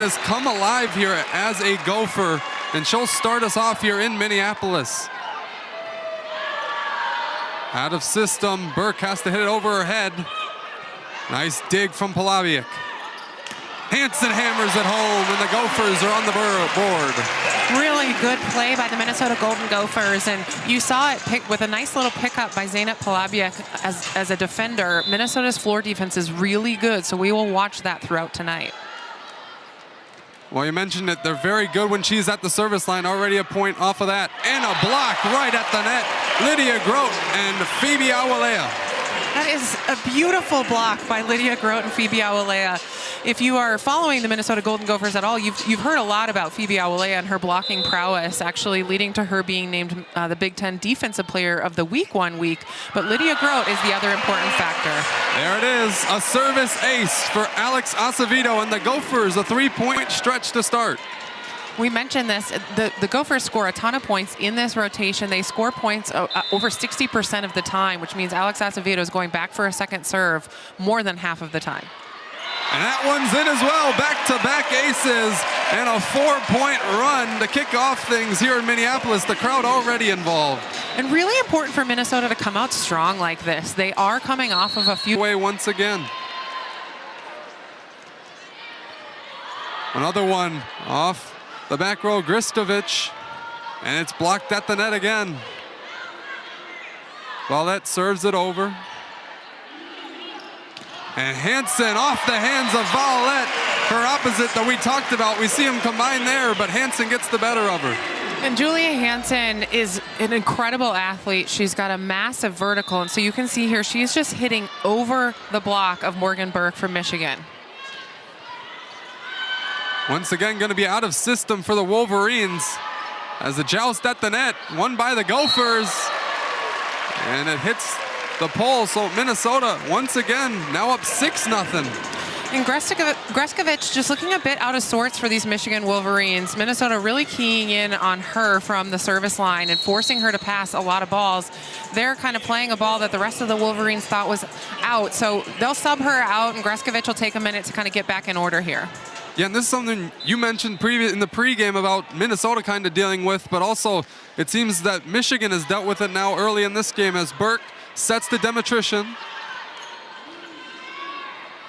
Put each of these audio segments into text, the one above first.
has come alive here as a Gopher, and she'll start us off here in Minneapolis. Out of system, Burke has to hit it over her head. Nice dig from Polavic. Hansen hammers it home, and the Gophers are on the board. Really good play by the Minnesota Golden Gophers, and you saw it with a nice little pickup by Zeynep Polavic as a defender. Minnesota's floor defense is really good, so we will watch that throughout tonight. Well, you mentioned it. They're very good when she's at the service line. Already a point off of that. And a block right at the net. Lydia Grote and Phoebe Awalea. That is a beautiful block by Lydia Grote and Phoebe Awalea. If you are following the Minnesota Golden Gophers at all, you've heard a lot about Phoebe Awalea and her blocking prowess, actually leading to her being named the Big Ten Defensive Player of the Week one week. But Lydia Grote is the other important factor. There it is, a service ace for Alex Acevedo, and the Gophers a three-point stretch to start. We mentioned this, the Gophers score a ton of points in this rotation. They score points over 60% of the time, which means Alex Acevedo is going back for a second serve more than half of the time. And that one's in as well, back-to-back aces, and a 4-point run to kick off things here in Minneapolis. The crowd already involved. And really important for Minnesota to come out strong like this. They are coming off of a few... Way once again. Another one off the back row, Gristovic, and it's blocked at the net again. Vallette serves it over. And Hansen off the hands of Vallette, her opposite that we talked about. We see them combine there, but Hansen gets the better of her. And Julia Hansen is an incredible athlete. She's got a massive vertical, and so you can see here she's just hitting over the block of Morgan Burke from Michigan. Once again, going to be out of system for the Wolverines as the joust at the net, won by the Gophers, and it hits the pole. So Minnesota once again now up 6-0. And Greskovic just looking a bit out of sorts for these Michigan Wolverines. Minnesota really keying in on her from the service line and forcing her to pass a lot of balls. They're kind of playing a ball that the rest of the Wolverines thought was out, so they'll sub her out, and Greskovic will take a minute to kind of get back in order here. Yeah, and this is something you mentioned in the pregame about Minnesota kind of dealing with, but also it seems that Michigan has dealt with it now early in this game as Burke sets the Demetrician.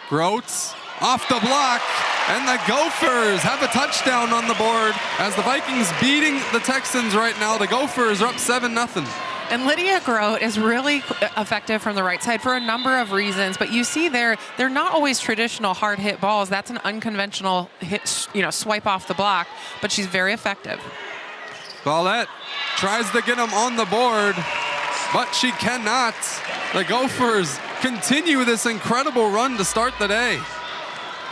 Grotes off the block, and the Gophers have a touchdown on the board as the Vikings beating the Texans right now. The Gophers are up 7-0. And Lydia Grote is really effective from the right side for a number of reasons, but you see they're not always traditional hard hit balls. That's an unconventional hit, swipe off the block, but she's very effective. Vallette tries to get him on the board, but she cannot. The Gophers continue this incredible run to start the day.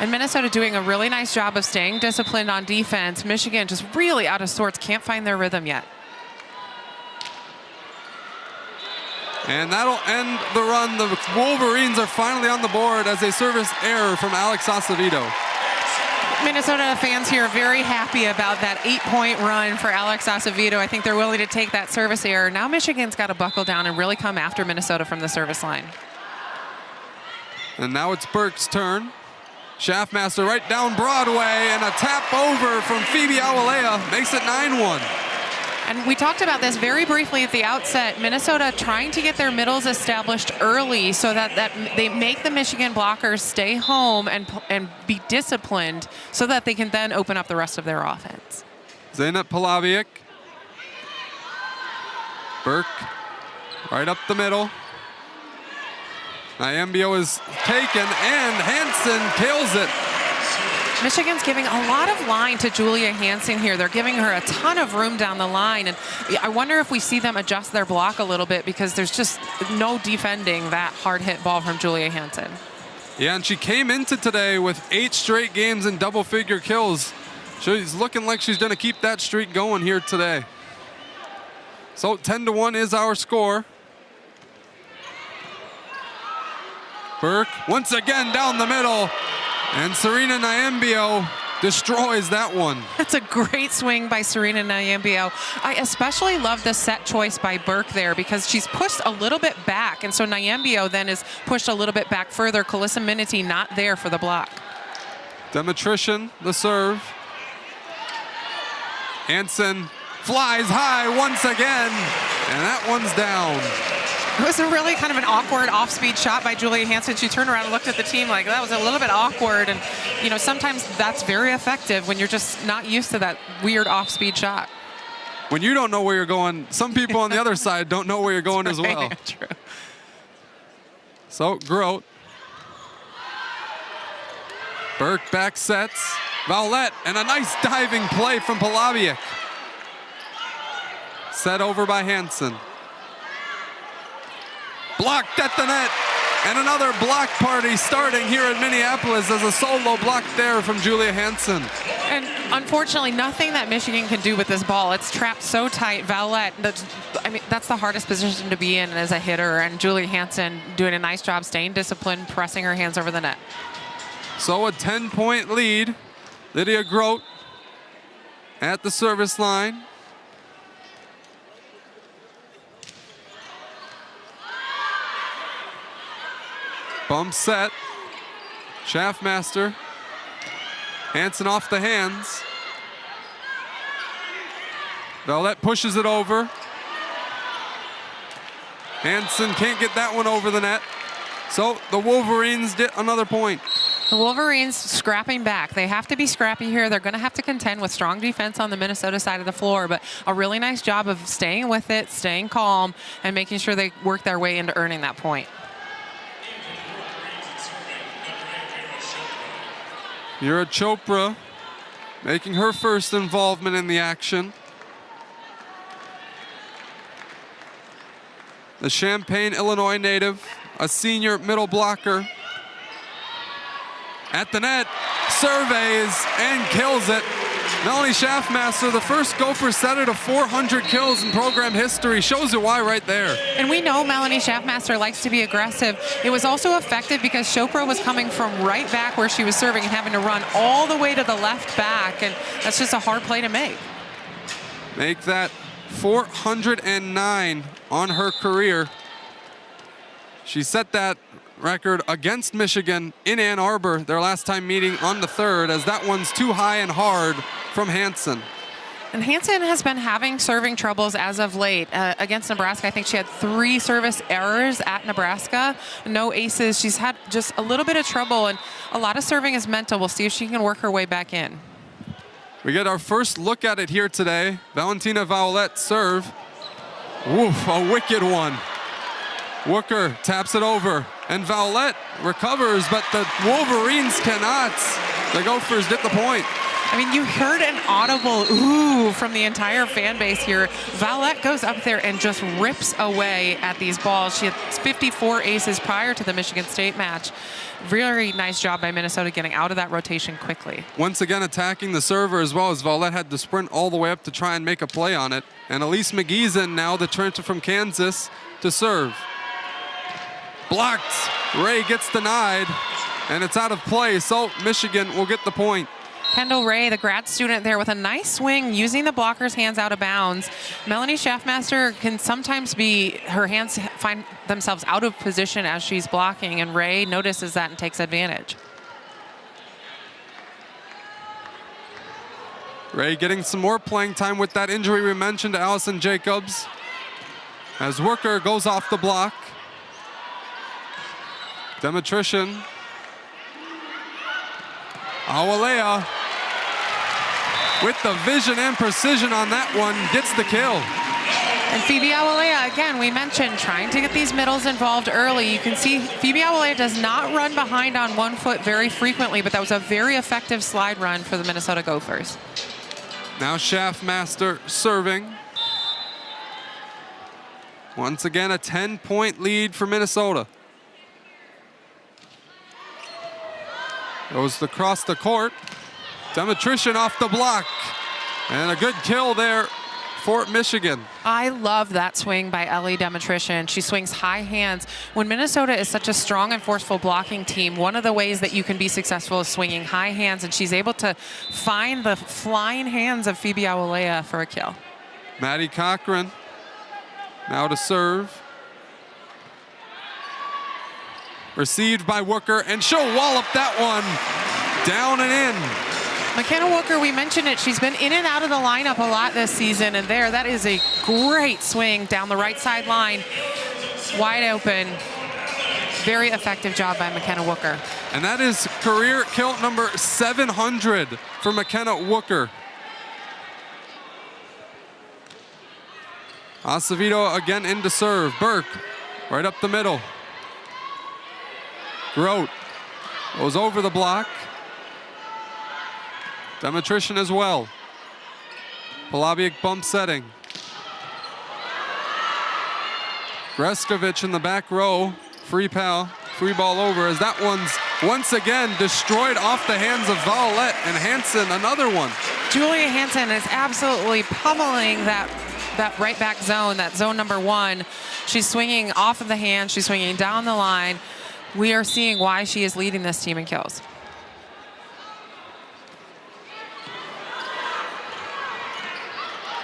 And Minnesota doing a really nice job of staying disciplined on defense. Michigan just really out of sorts, can't find their rhythm yet. And that'll end the run. The Wolverines are finally on the board as a service error from Alex Acevedo. Minnesota fans here are very happy about that 8-point run for Alex Acevedo. I think they're willing to take that service error. Now Michigan's got to buckle down and really come after Minnesota from the service line. And now it's Burke's turn. Schaffmaster right down Broadway, and a tap over from Phoebe Awalea makes it 9-1. And we talked about this very briefly at the outset. Minnesota trying to get their middles established early so that they make the Michigan blockers stay home and be disciplined so that they can then open up the rest of their offense. Zeynep Polavic. Burke right up the middle. Nyambio is taken, and Hansen kills it. Michigan's giving a lot of line to Julia Hansen here. They're giving her a ton of room down the line, and I wonder if we see them adjust their block a little bit because there's just no defending that hard hit ball from Julia Hansen. Yeah, and she came into today with 8 straight games in double-figure kills. She's looking like she's going to keep that streak going here today. So 10-1 is our score. Burke once again down the middle. And Serena Nyambio destroys that one. That's a great swing by Serena Nyambio. I especially love the set choice by Burke there because she's pushed a little bit back, and so Nyambio then is pushed a little bit back further. Calissa Minity not there for the block. Demetrician, the serve. Hansen flies high once again, and that one's down. It was a really kind of an awkward off-speed shot by Julia Hansen. She turned around and looked at the team like that was a little bit awkward. And, you know, sometimes that's very effective when you're just not used to that weird off-speed shot. When you don't know where you're going, some people on the other side don't know where you're going as well. True. So, Grote. Burke back sets. Vowlette, and a nice diving play from Polavic. Set over by Hansen. Blocked at the net. And another block party starting here in Minneapolis as a solo block there from Julia Hansen. And unfortunately, nothing that Michigan can do with this ball. It's trapped so tight. Vowlette, that's the hardest position to be in as a hitter. And Julia Hansen doing a nice job staying disciplined, pressing her hands over the net. So a 10-point lead. Lydia Grote at the service line. Bump set. Schaffmaster. Hansen off the hands. Vowlette pushes it over. Hansen can't get that one over the net. So the Wolverines get another point. The Wolverines scrapping back. They have to be scrappy here. They're going to have to contend with strong defense on the Minnesota side of the floor, but a really nice job of staying with it, staying calm, and making sure they work their way into earning that point. Mira Chopra making her first involvement in the action. The Champaign, Illinois native, a senior middle blocker. At the net, surveys and kills it. Melanie Schaffmaster, the first Gopher setter to 400 kills in program history. Shows you why right there. And we know Melanie Schaffmaster likes to be aggressive. It was also effective because Chopra was coming from right back where she was serving and having to run all the way to the left back. And that's just a hard play to make. Make that 409 on her career. She set that record against Michigan in Ann Arbor, their last time meeting on the 3rd, as that one's too high and hard from Hansen. And Hansen has been having serving troubles as of late. Against Nebraska, I think she had 3 service errors at Nebraska. No aces. She's had just a little bit of trouble, and a lot of serving is mental. We'll see if she can work her way back in. We get our first look at it here today. Valentina Vowlette serve. Woof, a wicked one. Wooker taps it over, and Vowlette recovers, but the Wolverines cannot. The Gophers get the point. I mean, you heard an audible ooh from the entire fan base here. Vowlette goes up there and just rips away at these balls. She had 54 aces prior to the Michigan State match. Really nice job by Minnesota getting out of that rotation quickly. Once again attacking the server as well, as Vowlette had to sprint all the way up to try and make a play on it. And Elise McGee's in now, the transfer from Kansas, to serve. Blocked. Ray gets denied, and it's out of play, so Michigan will get the point. Kendall Ray, the grad student there, with a nice swing, using the blocker's hands out of bounds. Melanie Schaffmaster can sometimes be, her hands find themselves out of position as she's blocking, and Ray notices that and takes advantage. Ray getting some more playing time with that injury we mentioned to Allison Jacobs. As Worker goes off the block. Demetrician. Awalea with the vision and precision on that one gets the kill. And Phoebe Awalea, again, we mentioned trying to get these middles involved early. You can see Phoebe Awalea does not run behind on one foot very frequently, but that was a very effective slide run for the Minnesota Gophers. Now Schaffmaster serving. Once again, a 10-point lead for Minnesota. Goes across the court. Demetrician off the block. And a good kill there for Michigan. I love that swing by Ellie Demetrician. She swings high hands. When Minnesota is such a strong and forceful blocking team, one of the ways that you can be successful is swinging high hands, and she's able to find the flying hands of Phoebe Awalea for a kill. Maddie Cochran now to serve. Received by Wooker, and she'll wallop that one down and in. McKenna Wooker, we mentioned it. She's been in and out of the lineup a lot this season, and that is a great swing down the right side line. Wide open. Very effective job by McKenna Wooker. And that is career kill number 700 for McKenna Wooker. Acevedo again in to serve. Burke right up the middle. Grote goes over the block. Demetrician as well. Polabiec bump setting. Greskovic in the back row. Free ball over as that one's once again destroyed off the hands of Vallette, and Hansen another one. Julia Hansen is absolutely pummeling that right back zone, that zone number 1. She's swinging off of the hand, she's swinging down the line. We are seeing why she is leading this team in kills.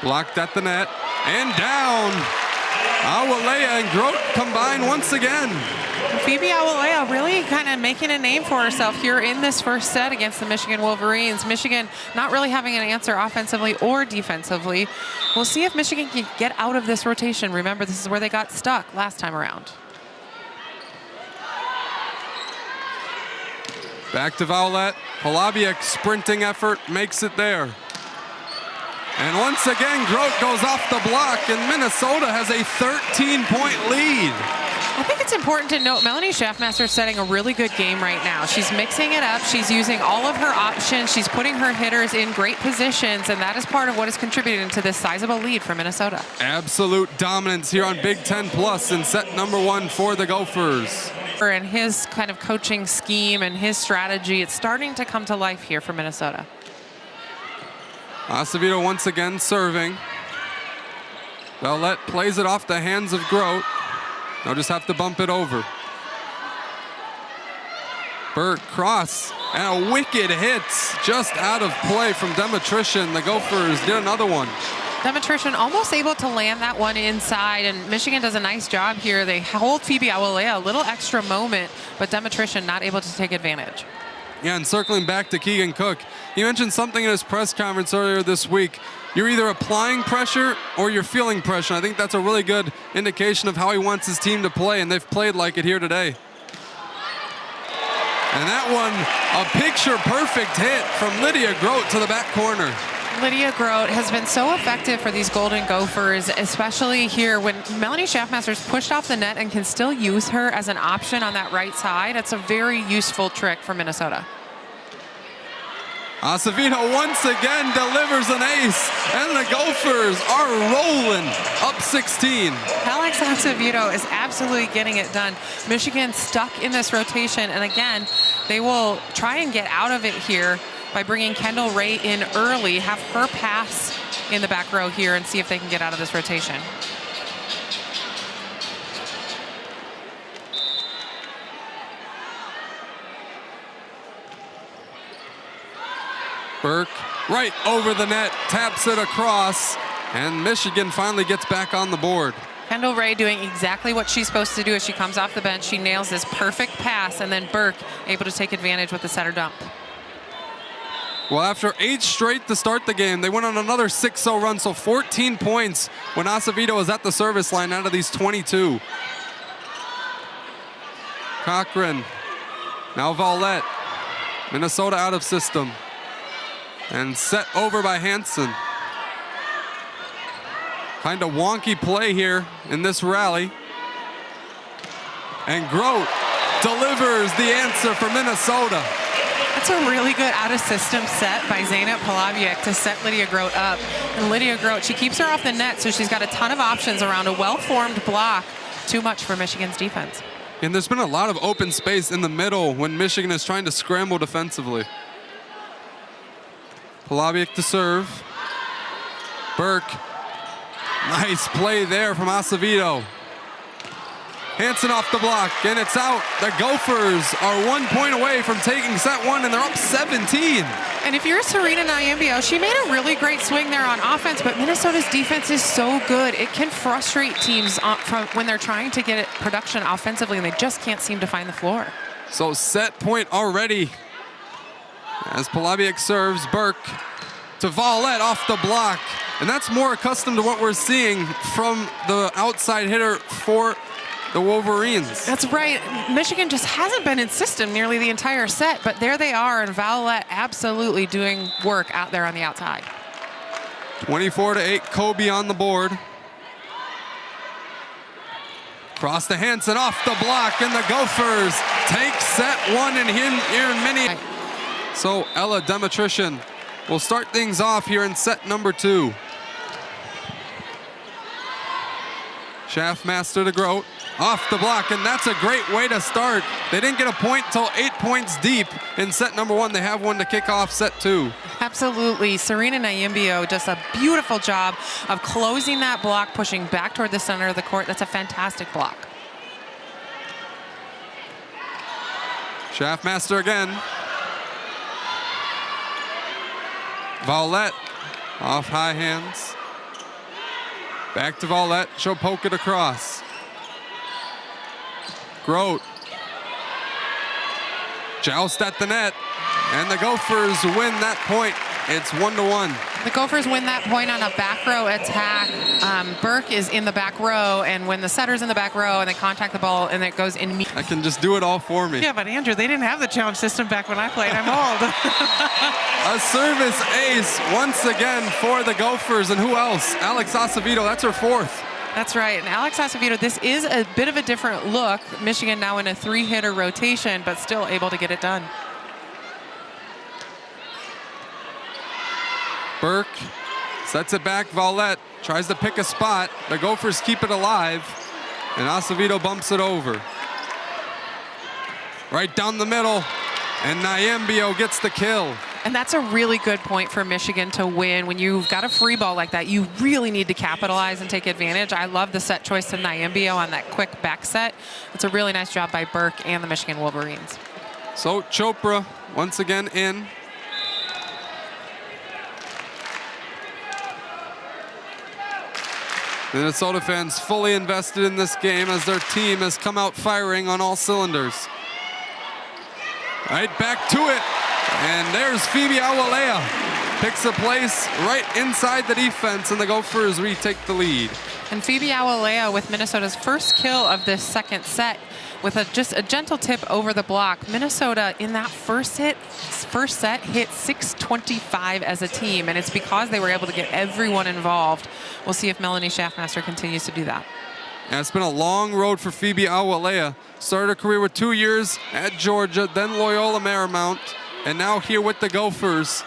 Blocked at the net and down. Awalea and Grote combine once again. Phoebe Awalea really kind of making a name for herself here in this first set against the Michigan Wolverines. Michigan not really having an answer offensively or defensively. We'll see if Michigan can get out of this rotation. Remember, this is where they got stuck last time around. Back to Vallette. Polabiec sprinting effort makes it there. And once again, Grote goes off the block, and Minnesota has a 13-point lead. I think it's important to note Melanie Schaffmaster is setting a really good game right now. She's mixing it up. She's using all of her options. She's putting her hitters in great positions, and that is part of what is contributing to this sizable lead for Minnesota. Absolute dominance here on Big Ten Plus in set number 1 for the Gophers. And his kind of coaching scheme and his strategy, it's starting to come to life here for Minnesota. Acevedo once again serving. Vallette plays it off the hands of Grote. They'll just have to bump it over. Burke cross and a wicked hit just out of play from Demetrician. The Gophers did another one. Demetrician almost able to land that one inside, and Michigan does a nice job here. They hold Phoebe Awalea a little extra moment, but Demetrician not able to take advantage. Yeah, and circling back to Keegan Cook, he mentioned something in his press conference earlier this week. You're either applying pressure or you're feeling pressure. I think that's a really good indication of how he wants his team to play, and they've played like it here today. And that one, a picture-perfect hit from Lydia Grote to the back corner. Lydia Grote has been so effective for these Golden Gophers, especially here when Melanie Schaffmaster's pushed off the net and can still use her as an option on that right side. It's a very useful trick for Minnesota. Acevedo once again delivers an ace, and the Gophers are rolling up 16. Alex Acevedo is absolutely getting it done. Michigan stuck in this rotation, and again, they will try and get out of it here by bringing Kendall Ray in early, have her pass in the back row here and see if they can get out of this rotation. Burke right over the net, taps it across, and Michigan finally gets back on the board. Kendall Ray doing exactly what she's supposed to do as she comes off the bench. She nails this perfect pass, and then Burke able to take advantage with the setter dump. Well, after 8 straight to start the game, they went on another 6-0 run, so 14 points when Acevedo was at the service line out of these 22. Cochran, now Vallette. Minnesota out of system. And set over by Hansen. Kind of wonky play here in this rally. And Grote delivers the answer for Minnesota. That's a really good out-of-system set by Zeynep Polabiec to set Lydia Grote up. And Lydia Grote, she keeps her off the net, so she's got a ton of options around a well-formed block. Too much for Michigan's defense. And there's been a lot of open space in the middle when Michigan is trying to scramble defensively. Polabiec to serve. Burke. Nice play there from Acevedo. Hansen off the block, and it's out. The Gophers are 1 point away from taking set 1, and they're up 17. And if you're Serena Nyambio, she made a really great swing there on offense, but Minnesota's defense is so good. It can frustrate teams from when they're trying to get production offensively, and they just can't seem to find the floor. So set point already As Polabiec serves, Burke to Vallette off the block. And that's more accustomed to what we're seeing from the outside hitter for the Wolverines. That's right. Michigan just hasn't been in system nearly the entire set, but there they are, and Vallette absolutely doing work out there on the outside. 24-8, Kobe on the board. Cross to Hansen off the block, and the Gophers take set one in here in mini. So Ella Demetrician will start things off here in set number 2. Schaffmaster to Grote, off the block, and that's a great way to start. They didn't get a point till 8 points deep in set number 1. They have one to kick off set 2. Absolutely. Serena Nyimbio does a beautiful job of closing that block, pushing back toward the center of the court. That's a fantastic block. Schaffmaster again. Vallette off high hands. Back to Vallette. She'll poke it across. Grote. Joust at the net. And the Gophers win that point. It's 1-1. The Gophers win that point on a back row attack. Burke is in the back row, and when the setter's in the back row and they contact the ball and it goes in. I can just do it all for me. Yeah, but Andrew, they didn't have the challenge system back when I played. I'm old. A service ace once again for the Gophers. And who else? Alex Acevedo, that's her 4th. That's right. And Alex Acevedo, this is a bit of a different look. Michigan now in a 3-hitter rotation, but still able to get it done. Burke sets it back. Vallette tries to pick a spot. The Gophers keep it alive, and Acevedo bumps it over. Right down the middle, and Nyimbio gets the kill. And that's a really good point for Michigan to win. When you've got a free ball like that, you really need to capitalize and take advantage. I love the set choice to Nyimbio on that quick back set. It's a really nice job by Burke and the Michigan Wolverines. So Chopra once again in. Minnesota fans fully invested in this game as their team has come out firing on all cylinders. Right back to it. And there's Phoebe Awalea. Picks a place right inside the defense, and the Gophers retake the lead. And Phoebe Awalea with Minnesota's first kill of this second set with just a gentle tip over the block. Minnesota in that first set hit 625 as a team, and it's because they were able to get everyone involved. We'll see if Melanie Schaffmaster continues to do that. And it's been a long road for Phoebe Awalea. Started her career with 2 years at Georgia, then Loyola Marymount, and now here with the Gophers.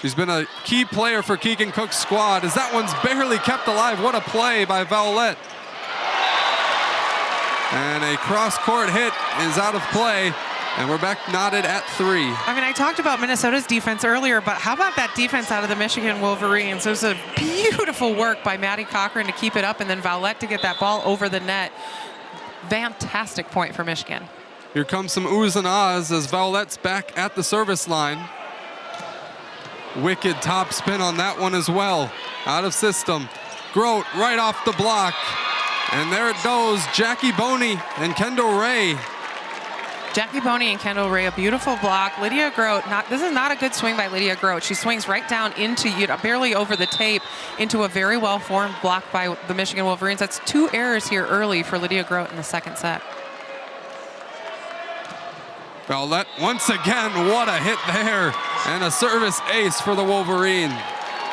She's been a key player for Keegan Cook's squad, as that one's barely kept alive. What a play by Vallette. And a cross-court hit is out of play, and we're back knotted at 3. I mean, I talked about Minnesota's defense earlier, but how about that defense out of the Michigan Wolverines? It was a beautiful work by Maddie Cochran to keep it up, and then Vallette to get that ball over the net. Fantastic point for Michigan. Here comes some oohs and ahs as Vallette's back at the service line. Wicked top spin on that one as well. Out of system. Grote right off the block. And there it goes, Jackie Boney and Kendall Ray. Jackie Boney and Kendall Ray, a beautiful block. Lydia Grote, this is not a good swing by Lydia Grote. She swings right down into, barely over the tape, into a very well-formed block by the Michigan Wolverines. That's 2 errors here early for Lydia Grote in the second set. Vallette once again, what a hit there. And a service ace for the Wolverine.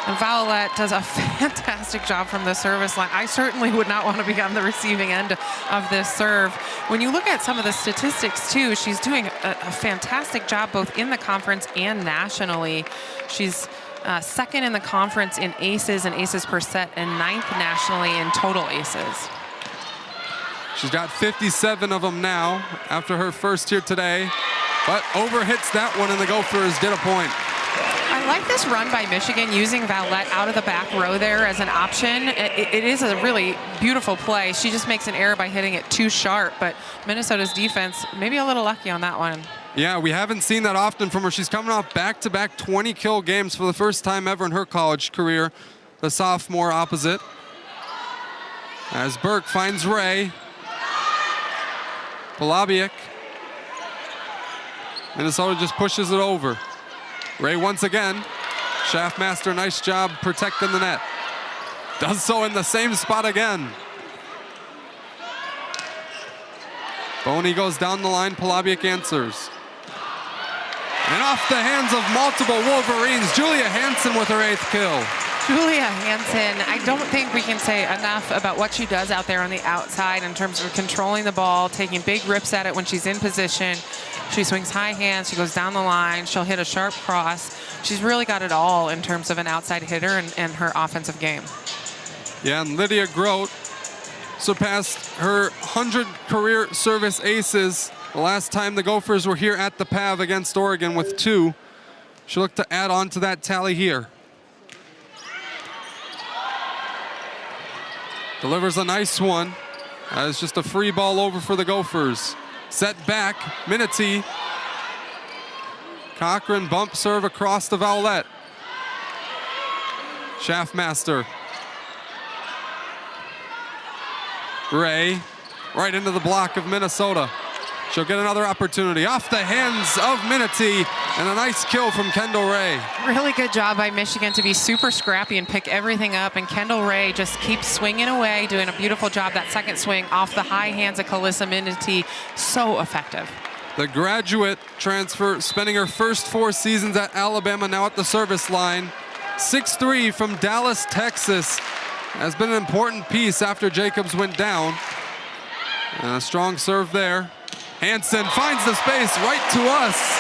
And Vallette does a fantastic job from the service line. I certainly would not want to be on the receiving end of this serve. When you look at some of the statistics, too, she's doing a fantastic job both in the conference and nationally. She's second in the conference in aces and aces per set, and 9th nationally in total aces. She's got 57 of them now after her first here today, but overhits that one, and the Gophers get a point. I like this run by Michigan using Vallette out of the back row there as an option. It is a really beautiful play. She just makes an error by hitting it too sharp, but Minnesota's defense maybe a little lucky on that one. Yeah, we haven't seen that often from her. She's coming off back-to-back 20-kill games for the first time ever in her college career. The sophomore opposite. As Burke finds Ray. Polabiec. Minnesota just pushes it over. Ray once again. Schaffmaster, nice job protecting the net. Does so in the same spot again. Boney goes down the line, Polabiak answers. And off the hands of multiple Wolverines, Julia Hansen with her 8th kill. Julia Hansen, I don't think we can say enough about what she does out there on the outside in terms of controlling the ball, taking big rips at it when she's in position. She swings high hands, she goes down the line, she'll hit a sharp cross. She's really got it all in terms of an outside hitter and her offensive game. Yeah, and Lydia Grote surpassed her 100 career service aces the last time the Gophers were here at the PAV against Oregon with 2. She'll look to add on to that tally here. Delivers a nice one. That is just a free ball over for the Gophers. Set back, Minity. Cochran bump serve across the Vowlette. Schaffmaster. Ray, right into the block of Minnesota. She'll get another opportunity off the hands of Minity, and a nice kill from Kendall Ray. Really good job by Michigan to be super scrappy and pick everything up, and Kendall Ray just keeps swinging away, doing a beautiful job. That second swing off the high hands of Calissa Minity, so effective. The graduate transfer, spending her first 4 seasons at Alabama, now at the service line. 6'3" from Dallas, Texas. Has been an important piece after Jacobs went down. And a strong serve there. Hansen finds the space right to us.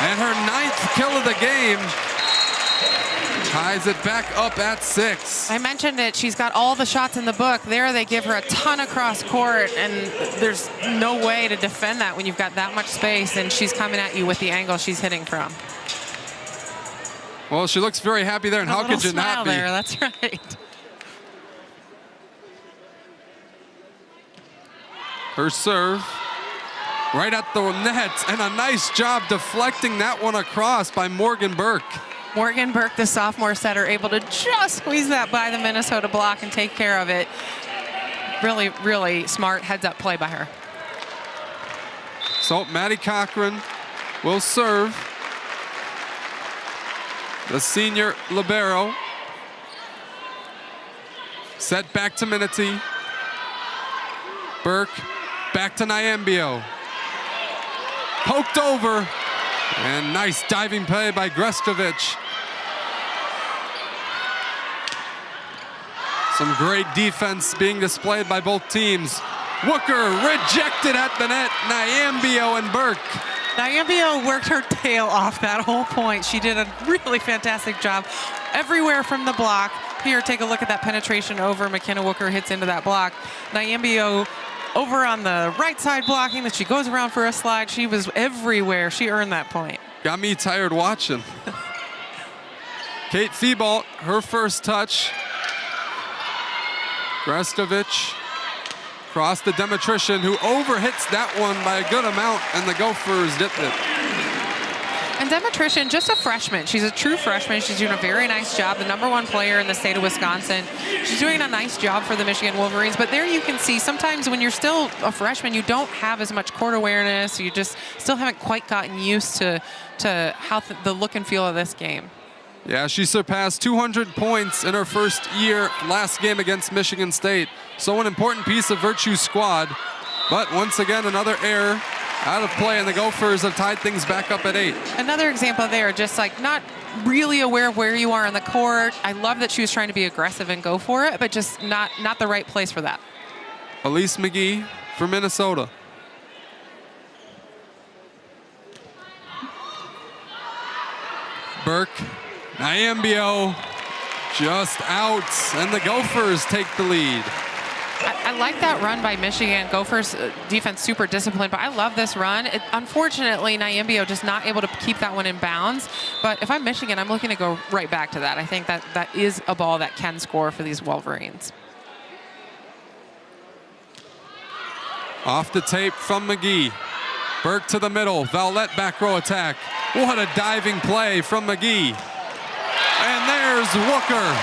And her 9th kill of the game. Ties it back up at 6. I mentioned it. She's got all the shots in the book. There they give her a ton across court, and there's no way to defend that when you've got that much space, and she's coming at you with the angle she's hitting from. Well, she looks very happy there, and how could you not be? There, that's right. Her serve right at the net, and a nice job deflecting that one across by Morgan Burke. Morgan Burke, the sophomore setter, able to just squeeze that by the Minnesota block and take care of it. Really, really smart heads-up play by her. So Maddie Cochran will serve. The senior libero. Set back to Minity. Burke back to Nyambio. Poked over. And nice diving play by Greskovic. Some great defense being displayed by both teams. Wooker rejected at the net. Nyambio and Burke. Nyambio worked her tail off that whole point. She did a really fantastic job everywhere from the block. Here, take a look at that penetration over. McKenna Wooker hits into that block. Nyambio over on the right side blocking, that she goes around for a slide. She was everywhere. She earned that point. Got me tired watching. Kate Thibault, her first touch. Greskovic across the Demetrician, who overhits that one by a good amount, and the Gophers dipped it. And Demetrician, just a freshman. She's a true freshman. She's doing a very nice job. The #1 player in the state of Wisconsin. She's doing a nice job for the Michigan Wolverines. But there you can see sometimes when you're still a freshman, you don't have as much court awareness. You just still haven't quite gotten used to how the look and feel of this game. Yeah, she surpassed 200 points in her first year last game against Michigan State. So an important piece of Virtue's squad. But once again, another error out of play, and the Gophers have tied things back up at 8. Another example there, just like not really aware of where you are on the court. I love that she was trying to be aggressive and go for it, but just not the right place for that. Elise McGee for Minnesota. Burke, Nyambio just out, and the Gophers take the lead. I like that run by Michigan. Gophers defense super disciplined, but I love this run. Unfortunately, Nyambio just not able to keep that one in bounds. But if I'm Michigan, I'm looking to go right back to that. I think that is a ball that can score for these Wolverines. Off the tape from McGee. Burke to the middle. Vowlette back row attack. What a diving play from McGee. And there's Wooker.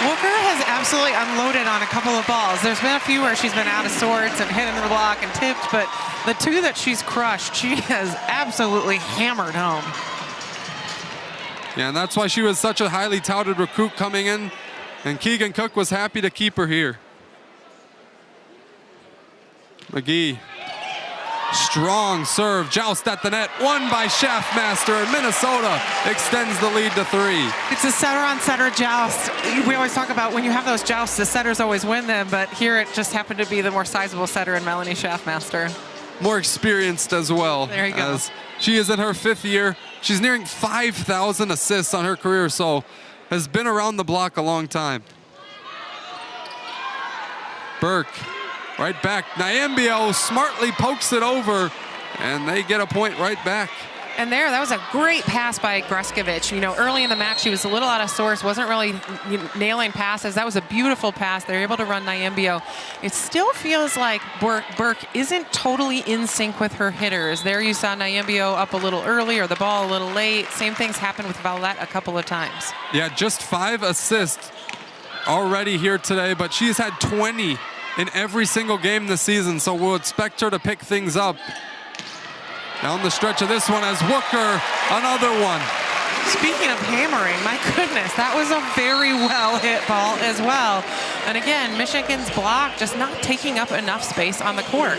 Walker has absolutely unloaded on a couple of balls. There's been a few where she's been out of sorts and hit into the block and tipped, but the two that she's crushed, she has absolutely hammered home. Yeah, and that's why she was such a highly touted recruit coming in, and Keegan Cook was happy to keep her here. McGee, strong serve, joust at the net, won by Schaffmaster, and Minnesota extends the lead to 3. It's a setter-on-setter joust. We always talk about when you have those jousts, the setters always win them, but here it just happened to be the more sizable setter in Melanie Schaffmaster. More experienced as well. There you go. As she is in her 5th year. She's nearing 5,000 assists on her career, so has been around the block a long time. Burke, right back. Nyambio smartly pokes it over, and they get a point right back. And that was a great pass by Greskovich. You know, early in the match, she was a little out of sorts, wasn't really nailing passes. That was a beautiful pass. They're able to run Nyambio. It still feels like Burke isn't totally in sync with her hitters. There you saw Nyambio up a little early or the ball a little late. Same things happened with Vowlette a couple of times. Yeah, just 5 assists already here today, but she's had 20 in every single game this season, so we'll expect her to pick things up. Down the stretch of this one as Wooker, another one. Speaking of hammering, my goodness, that was a very well hit ball as well. And again, Michigan's block just not taking up enough space on the court.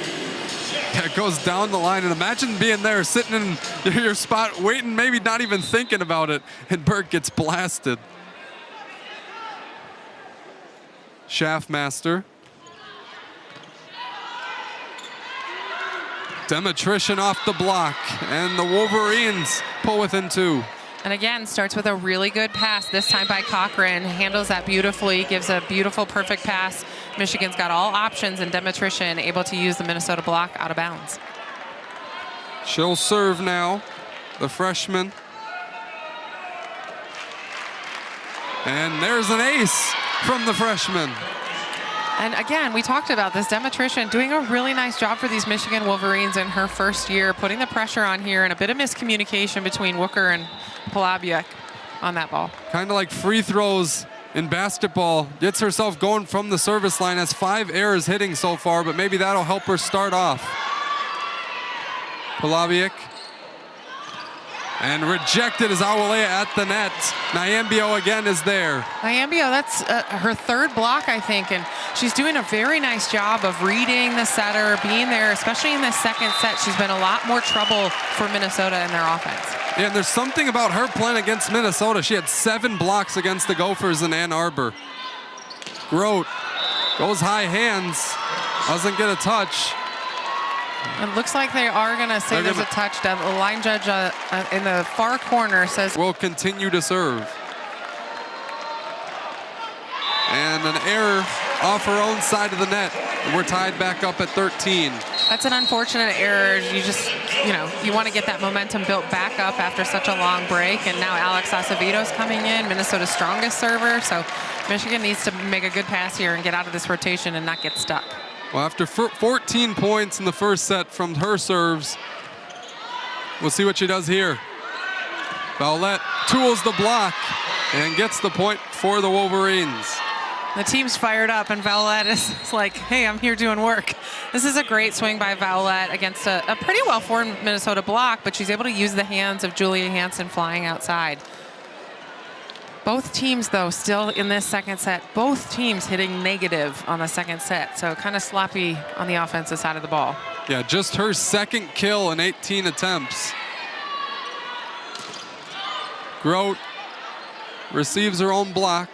Yeah, it goes down the line, and imagine being there, sitting in your spot, waiting, maybe not even thinking about it, and Burke gets blasted. Schaffmaster. Demetrician off the block, and the Wolverines pull within 2. And again, starts with a really good pass, this time by Cochran. Handles that beautifully, gives a beautiful, perfect pass. Michigan's got all options, and Demetrician able to use the Minnesota block out of bounds. She'll serve now, the freshman. And there's an ace from the freshman. And again, we talked about this, Demetrician doing a really nice job for these Michigan Wolverines in her first year, putting the pressure on here, and a bit of miscommunication between Wooker and Polabiuk on that ball. Kind of like free throws in basketball. Gets herself going from the service line, has 5 errors hitting so far, but maybe that'll help her start off. Polabiuk. And rejected is Awalea at the net. Nyambio again is there. Nyambio, that's her 3rd block, I think, and she's doing a very nice job of reading the setter, being there, especially in the second set. She's been a lot more trouble for Minnesota in their offense. Yeah, and there's something about her playing against Minnesota. She had 7 blocks against the Gophers in Ann Arbor. Grote goes high hands, doesn't get a touch. It looks like they are going to say there's a touchdown. The line judge in the far corner says will continue to serve. And an error off her own side of the net. We're tied back up at 13. That's an unfortunate error. You just, you want to get that momentum built back up after such a long break. And now Alex Acevedo's coming in, Minnesota's strongest server. So Michigan needs to make a good pass here and get out of this rotation and not get stuck. Well, after 14 points in the first set from her serves, we'll see what she does here. Vowlette tools the block and gets the point for the Wolverines. The team's fired up, and Vowlette is like, hey, I'm here doing work. This is a great swing by Vowlette against a pretty well-formed Minnesota block, but she's able to use the hands of Julia Hansen flying outside. Both teams, though, still in this second set, both teams hitting negative on the second set, so kind of sloppy on the offensive side of the ball. Yeah, just her 2nd kill in 18 attempts. Grote receives her own block,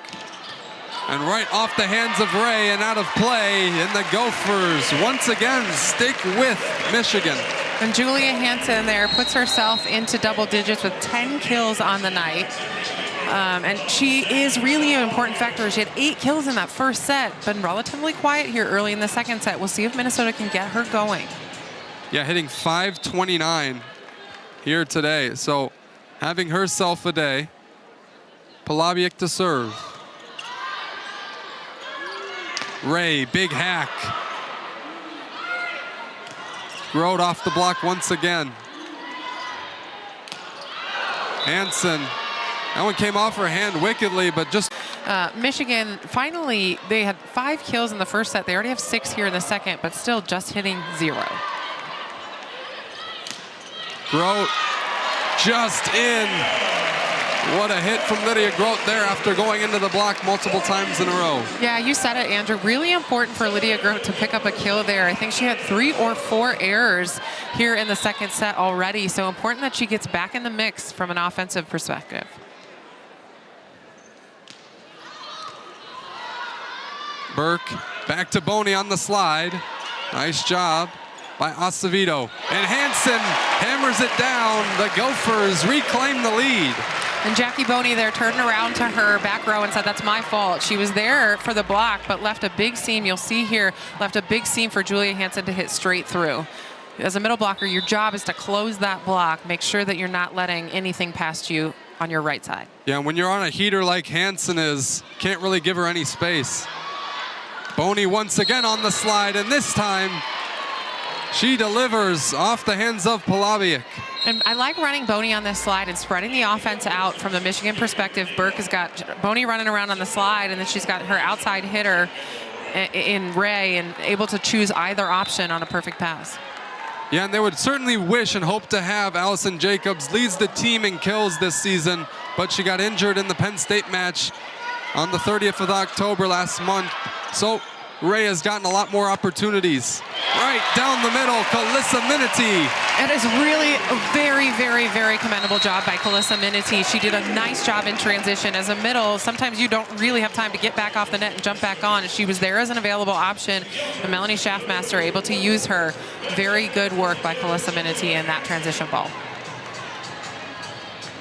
and right off the hands of Ray and out of play, and the Gophers once again stick with Michigan. And Julia Hansen there puts herself into double digits with 10 kills on the night. And she is really an important factor. She had 8 kills in that first set, been relatively quiet here early in the second set. We'll see if Minnesota can get her going. Yeah, hitting .529 here today. So having herself a day. Polabiuk to serve. Ray, big hack. Grote off the block once again. Hansen. That one came off her hand wickedly, but just Michigan, finally, they had 5 kills in the first set. They already have 6 here in the second, but still just hitting 0. Grote just in. What a hit from Lydia Grote there after going into the block multiple times in a row. Yeah, you said it, Andrew. Really important for Lydia Grote to pick up a kill there. I think she had 3 or 4 errors here in the second set already. So important that she gets back in the mix from an offensive perspective. Burke back to Boney on the slide. Nice job by Acevedo. And Hansen hammers it down. The Gophers reclaim the lead. And Jackie Boney there turned around to her back row and said, that's my fault. She was there for the block, but left a big seam. You'll see here, left a big seam for Julia Hansen to hit straight through. As a middle blocker, your job is to close that block. Make sure that you're not letting anything past you on your right side. Yeah, when you're on a heater like Hansen is, can't really give her any space. Boney once again on the slide, and this time she delivers off the hands of Polabiak. And I like running Boney on this slide and spreading the offense out from the Michigan perspective. Burke has got Boney running around on the slide, and then she's got her outside hitter in Ray and able to choose either option on a perfect pass. Yeah, and they would certainly wish and hope to have Allison Jacobs leads the team in kills this season, but she got injured in the Penn State match on the 30th of October last month. So Ray has gotten a lot more opportunities. Right down the middle, Calissa Minity. It is really a very, very, very commendable job by Calissa Minity. She did a nice job in transition. As a middle, sometimes you don't really have time to get back off the net and jump back on. And she was there as an available option. And Melanie Schaffmaster able to use her. Very good work by Calissa Minity in that transition ball.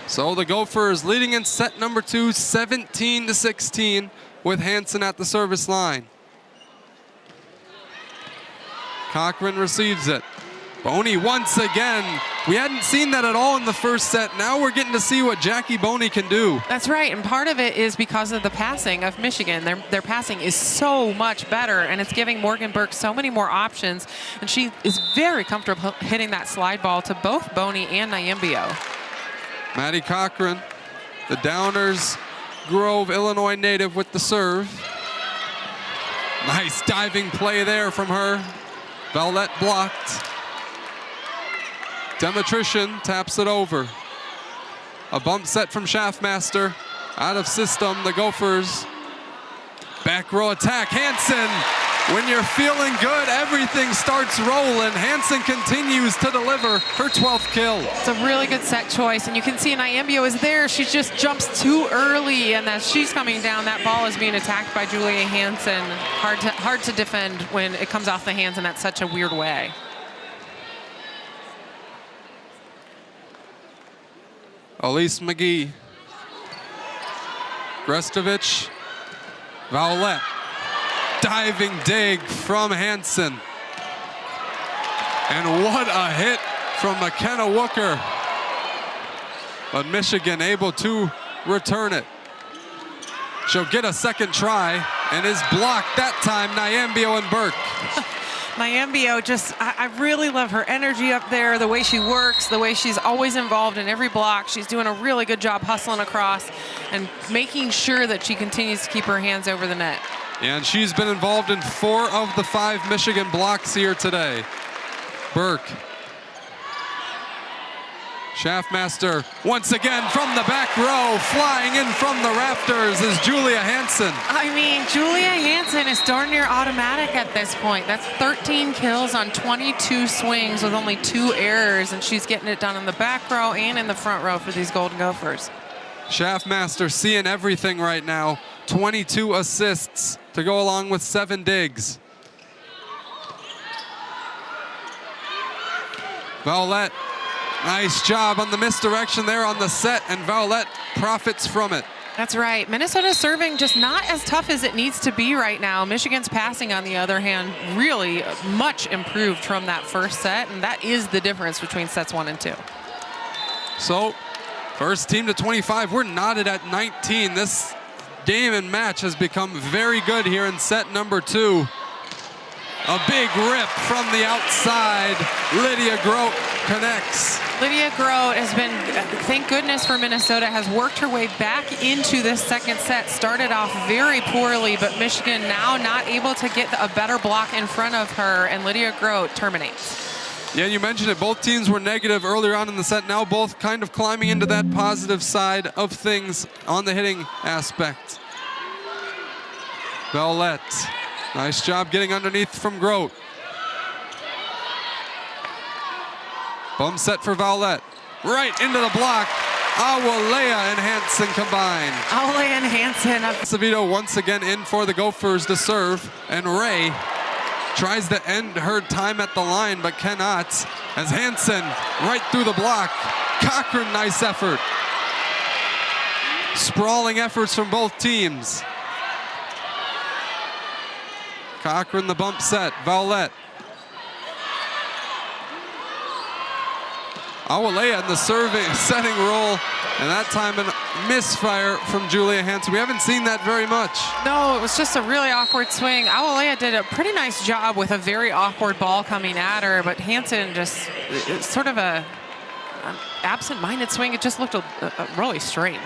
So the Gophers leading in set number 2, 17-16, with Hansen at the service line. Cochran receives it. Boney once again. We hadn't seen that at all in the first set. Now we're getting to see what Jackie Boney can do. That's right, and part of it is because of the passing of Michigan. Their passing is so much better, and it's giving Morgan Burke so many more options, and she is very comfortable hitting that slide ball to both Boney and Nyambio. Maddie Cochran, the Downers Grove, Illinois native with the serve. Nice diving play there from her. Vallette blocked. Demetrician taps it over. A bump set from Schaffmaster. Out of system, the Gophers. Back row attack, Hansen. When you're feeling good, everything starts rolling. Hansen continues to deliver her 12th kill. It's a really good set choice, and you can see Nyambio is there. She just jumps too early, and as she's coming down, that ball is being attacked by Julia Hansen. Hard to defend when it comes off the hands in that such a weird way. Elise McGee. Grestovich. Vowlette. Diving dig from Hansen. And what a hit from McKenna Wooker. But Michigan able to return it. She'll get a second try and is blocked that time, Nyambio and Burke. Nyambio, I really love her energy up there, the way she works, the way she's always involved in every block. She's doing a really good job hustling across and making sure that she continues to keep her hands over the net. And she's been involved in 4 of the 5 Michigan blocks here today. Burke. Schaffmaster once again from the back row, flying in from the rafters is Julia Hansen. I mean, Julia Hansen is darn near automatic at this point. That's 13 kills on 22 swings with only 2 errors, and she's getting it done in the back row and in the front row for these Golden Gophers. Schaffmaster seeing everything right now. 22 assists to go along with 7 digs. Vowlette, nice job on the misdirection there on the set, and Vowlette profits from it. That's right. Minnesota's serving just not as tough as it needs to be right now. Michigan's passing, on the other hand, really much improved from that first set, and that is the difference between sets 1 and 2. So, first team to 25. We're knotted at 19. This game and match has become very good here in set number 2. A big rip from the outside. Lydia Grote connects. Lydia Grote has been, thank goodness for Minnesota, has worked her way back into this second set. Started off very poorly, but Michigan now not able to get a better block in front of her, and Lydia Grote terminates. Yeah, you mentioned it. Both teams were negative earlier on in the set. Now both kind of climbing into that positive side of things on the hitting aspect. Vowlette, nice job getting underneath from Grote. Bum set for Vowlette. Right into the block. Awalea and Hansen combined. Awalea and Hansen. Acevedo once again in for the Gophers to serve. And Ray tries to end her time at the line, but cannot. As Hansen right through the block. Cochran, nice effort. Sprawling efforts from both teams. Cochran the bump set. Vowlette. Awalea in the serving setting role, and that time a misfire from Julia Hansen. We haven't seen that very much. No, it was just a really awkward swing. Awalea did a pretty nice job with a very awkward ball coming at her, but Hansen just sort of an absent-minded swing. It just looked really strange.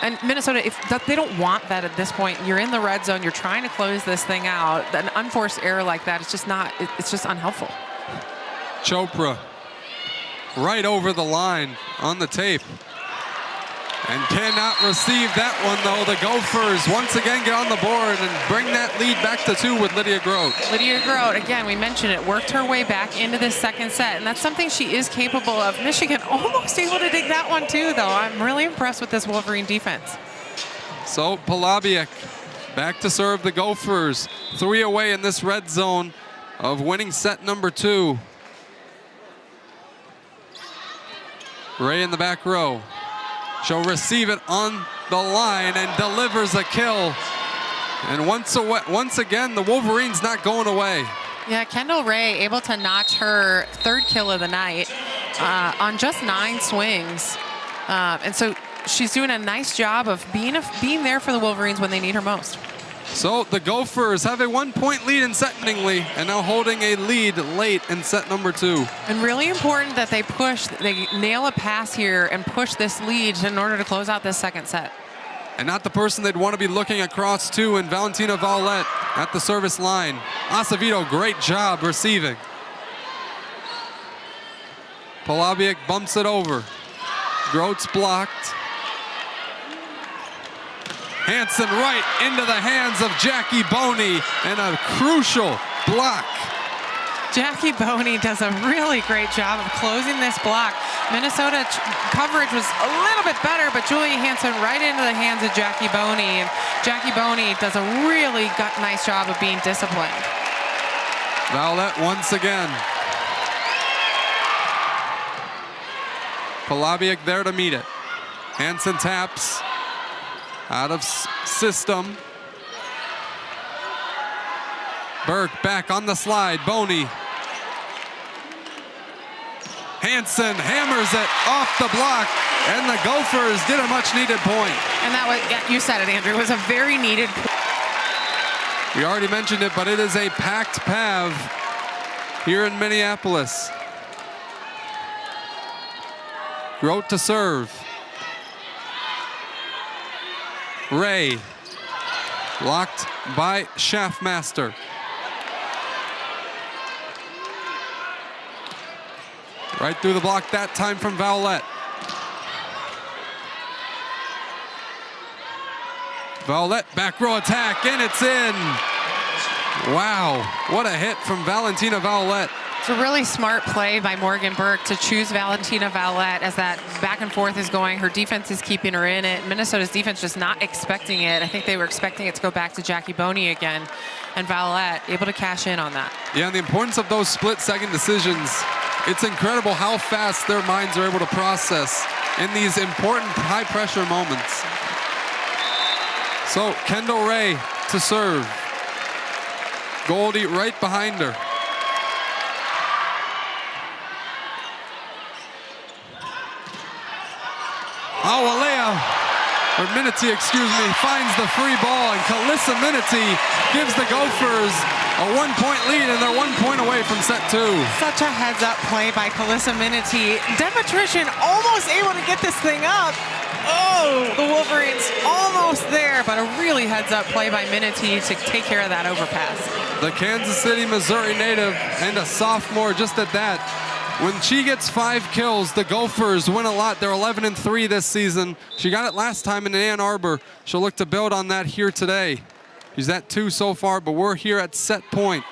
And Minnesota, if they don't want that at this point, you're in the red zone, you're trying to close this thing out. An unforced error like that, it's just not, it's just unhelpful. Chopra right over the line on the tape. And cannot receive that one, though. The Gophers once again get on the board and bring that lead back to 2 with Lydia Grote. Lydia Grote, again, we mentioned it, worked her way back into this second set, and that's something she is capable of. Michigan almost able to dig that one, too, though. I'm really impressed with this Wolverine defense. So Polabiec back to serve the Gophers. 3 away in this red zone of winning set number 2. Ray in the back row. She'll receive it on the line and delivers a kill. And once again, the Wolverines not going away. Yeah, Kendall Ray able to notch her 3rd kill of the night on just 9 swings. And so she's doing a nice job of being there for the Wolverines when they need her most. So the Gophers have a 1-point lead in set and now holding a lead late in set number 2. And really important that they nail a pass here and push this lead in order to close out this second set. And not the person they'd want to be looking across to in Valentina Vowlette at the service line. Acevedo, great job receiving. Polabiec bumps it over. Grote's blocked. Hansen right into the hands of Jackie Boney, and a crucial block. Jackie Boney does a really great job of closing this block. Minnesota coverage was a little bit better, but Julia Hansen right into the hands of Jackie Boney, and Jackie Boney does a really nice job of being disciplined. Vowlette once again. Polabiec there to meet it. Hansen taps. Out of system. Burke back on the slide. Boney. Hansen hammers it off the block, and the Gophers get a much-needed point. And that was, yeah, you said it, Andrew, it was a very needed point. We already mentioned it, but it is a packed PAV here in Minneapolis. Grote to serve. Ray, blocked by Schaffmaster. Right through the block that time from Vowlette. Vowlette, back row attack, and it's in. Wow, what a hit from Valentina Vowlette. It's a really smart play by Morgan Burke to choose Valentina Vowlette as that back and forth is going. Her defense is keeping her in it. Minnesota's defense just not expecting it. I think they were expecting it to go back to Jackie Boney again. And Vowlette able to cash in on that. Yeah, and the importance of those split-second decisions. It's incredible how fast their minds are able to process in these important high-pressure moments. So Kendall Ray to serve. Goldie right behind her. Awalea or Minity, excuse me, finds the free ball, and Calissa Minity gives the Gophers a 1-point lead, and they're 1 point away from set 2. Such a heads-up play by Calissa Minity. Demetrician almost able to get this thing up. Oh, the Wolverines almost there, but a really heads-up play by Minity to take care of that overpass. The Kansas City, Missouri native and a sophomore just at that. When she gets 5 kills, the Gophers win a lot. They're 11-3 this season. She got it last time in Ann Arbor. She'll look to build on that here today. She's at 2 so far, but we're here at set point.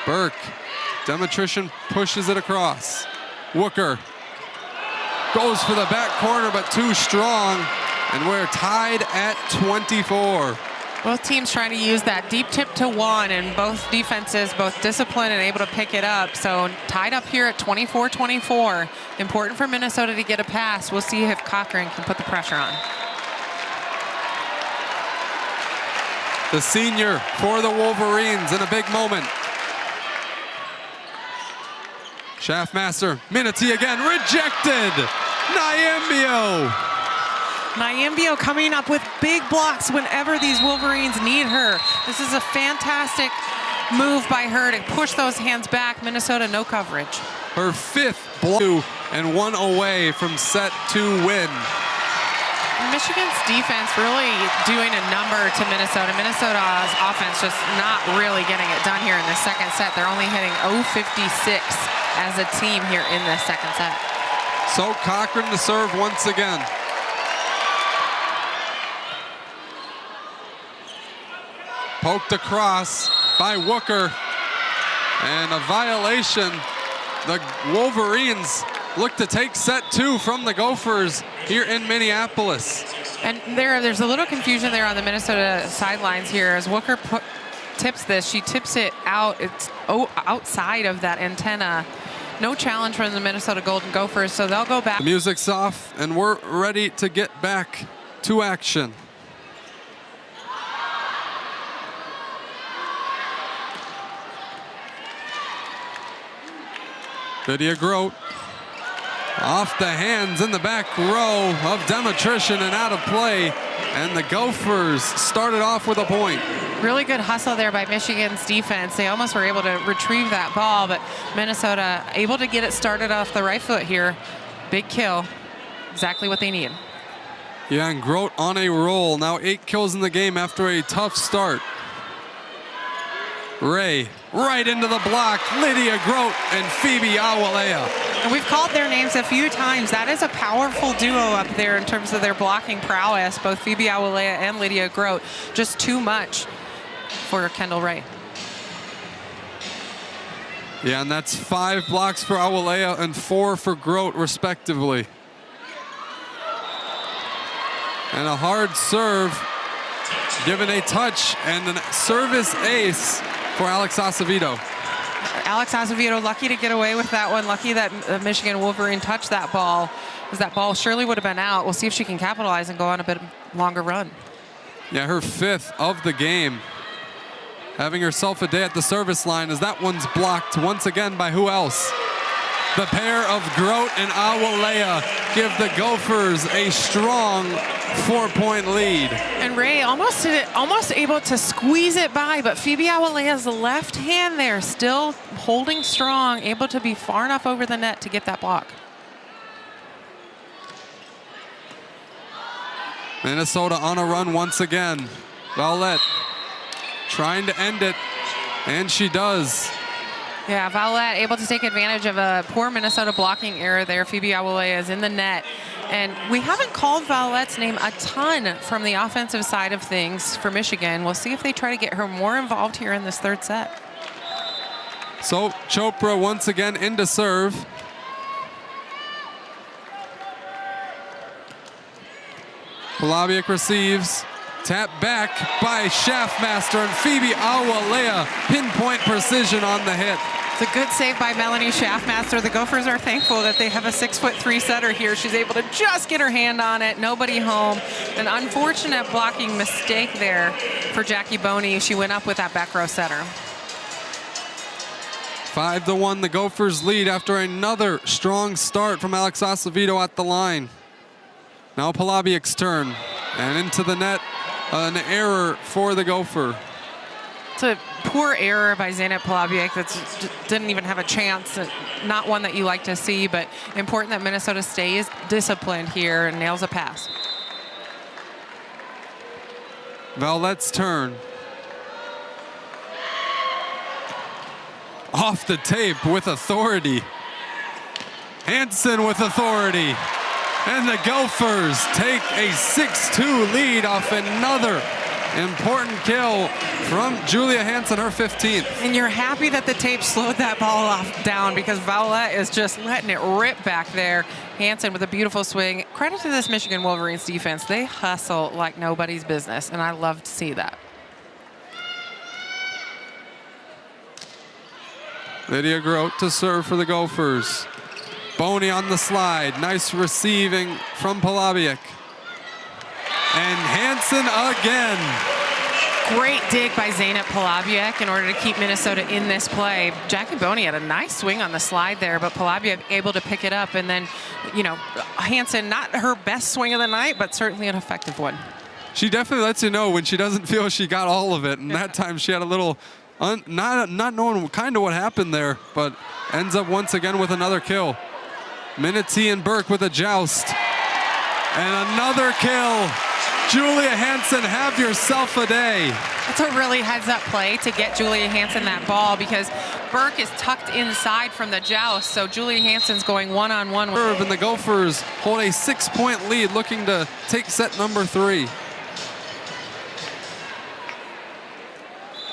Burke, Demetrician pushes it across. Wooker goes for the back corner, but too strong, and we're tied at 24. Both teams trying to use that deep tip to one, and both defenses, both disciplined and able to pick it up. So tied up here at 24-24. Important for Minnesota to get a pass. We'll see if Cochran can put the pressure on. The senior for the Wolverines in a big moment. Schaffmaster, Minity again, rejected. Nyambio coming up with big blocks whenever these Wolverines need her. This is a fantastic move by her to push those hands back. Minnesota, no coverage. Her 5th block and 1 away from set 2 win. Michigan's defense really doing a number to Minnesota. Minnesota's offense just not really getting it done here in the second set. They're only hitting 0.56 as a team here in the second set. So Cochran to serve once again. Poked across by Wooker, and a violation. The Wolverines look to take set 2 from the Gophers here in Minneapolis. And there's a little confusion there on the Minnesota sidelines here as Wooker tips this. She tips it out. It's outside of that antenna. No challenge from the Minnesota Golden Gophers, so they'll go back. The music's off, and we're ready to get back to action. Lydia Grote off the hands in the back row of Demetrician and out of play. And the Gophers started off with a point. Really good hustle there by Michigan's defense. They almost were able to retrieve that ball, but Minnesota able to get it started off the right foot here. Big kill, exactly what they need. Yeah, and Grote on a roll. Now 8 kills in the game after a tough start. Ray right into the block. Lydia Grote and Phoebe Awalea. And we've called their names a few times. That is a powerful duo up there in terms of their blocking prowess, both Phoebe Awalea and Lydia Grote. Just too much for Kendall Ray. Yeah, and that's 5 blocks for Awalea and 4 for Grote, respectively. And a hard serve, given a touch, and a service ace for Alex Acevedo. Alex Acevedo lucky to get away with that one. Lucky that Michigan Wolverine touched that ball, because that ball surely would have been out. We'll see if she can capitalize and go on a bit longer run. Yeah, her 5th of the game. Having herself a day at the service line, as that one's blocked once again by who else? The pair of Grote and Awalea give the Gophers a strong 4-point lead. And Ray almost able to squeeze it by, but Phoebe Awalea's left hand there still holding strong, able to be far enough over the net to get that block. Minnesota on a run once again. Vallette trying to end it, and she does. Yeah, Vallette able to take advantage of a poor Minnesota blocking error there. Phoebe Awalea is in the net. And we haven't called Vallette's name a ton from the offensive side of things for Michigan. We'll see if they try to get her more involved here in this third set. So Chopra once again into serve. Polabiak receives. Tap back by Schaffmaster, and Phoebe Awalea pinpoint precision on the hit. It's a good save by Melanie Schaffmaster. The Gophers are thankful that they have a 6'3" setter here. She's able to just get her hand on it. Nobody home. An unfortunate blocking mistake there for Jackie Boney. She went up with that back row setter. 5-1, the Gophers lead after another strong start from Alex Acevedo at the line. Now Polabiek's turn. And into the net, an error for the Gopher. It's a poor error by Zeynep Polabiek that didn't even have a chance. Not one that you like to see, but important that Minnesota stays disciplined here and nails a pass. Vallette's turn. Off the tape with authority. Hansen with authority. And the Gophers take a 6-2 lead off another important kill from Julia Hansen, her 15th. And you're happy that the tape slowed that ball down because Vallette is just letting it rip back there. Hansen with a beautiful swing. Credit to this Michigan Wolverines defense. They hustle like nobody's business, and I love to see that. Lydia Grote to serve for the Gophers. Boney on the slide. Nice receiving from Polabiek. And Hansen again. Great dig by Zeynep Polabiek in order to keep Minnesota in this play. Jackie Boney had a nice swing on the slide there, but Polabiek able to pick it up. And then, you know, Hansen, not her best swing of the night, but certainly an effective one. She definitely lets you know when she doesn't feel she got all of it. And that time she had a little, not knowing kind of what happened there, but ends up once again with another kill. Minity and Burke with a joust. And another kill. Julia Hansen, have yourself a day. That's a really heads-up play to get Julia Hansen that ball because Burke is tucked inside from the joust, so Julia Hansen's going one-on-one. And the Gophers hold a 6-point lead, looking to take set number 3.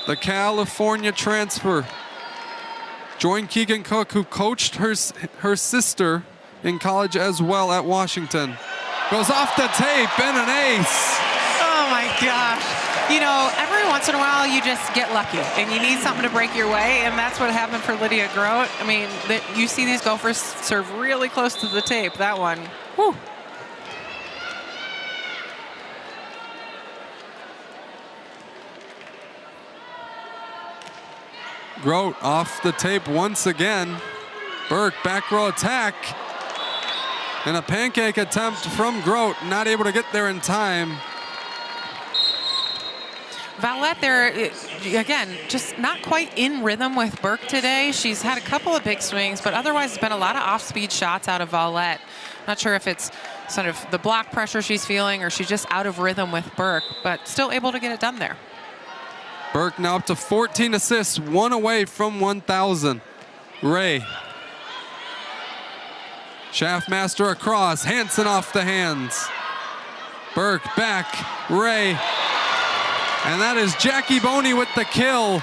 The California transfer joined Keegan Cook, who coached her sister in college as well at Washington. Goes off the tape and an ace. Oh my gosh. You know, every once in a while you just get lucky and you need something to break your way, and that's what happened for Lydia Grote. I mean, you see these Gophers serve really close to the tape. That one, whew. Grote off the tape once again. Burke back row attack. And a pancake attempt from Grote, not able to get there in time. Vallette there, again, just not quite in rhythm with Burke today. She's had a couple of big swings, but otherwise it's been a lot of off-speed shots out of Vallette. Not sure if it's sort of the block pressure she's feeling or she's just out of rhythm with Burke, but still able to get it done there. Burke now up to 14 assists, 1 away from 1,000. Ray. Shaftmaster across, Hansen off the hands. Burke back, Ray. And that is Jackie Boney with the kill.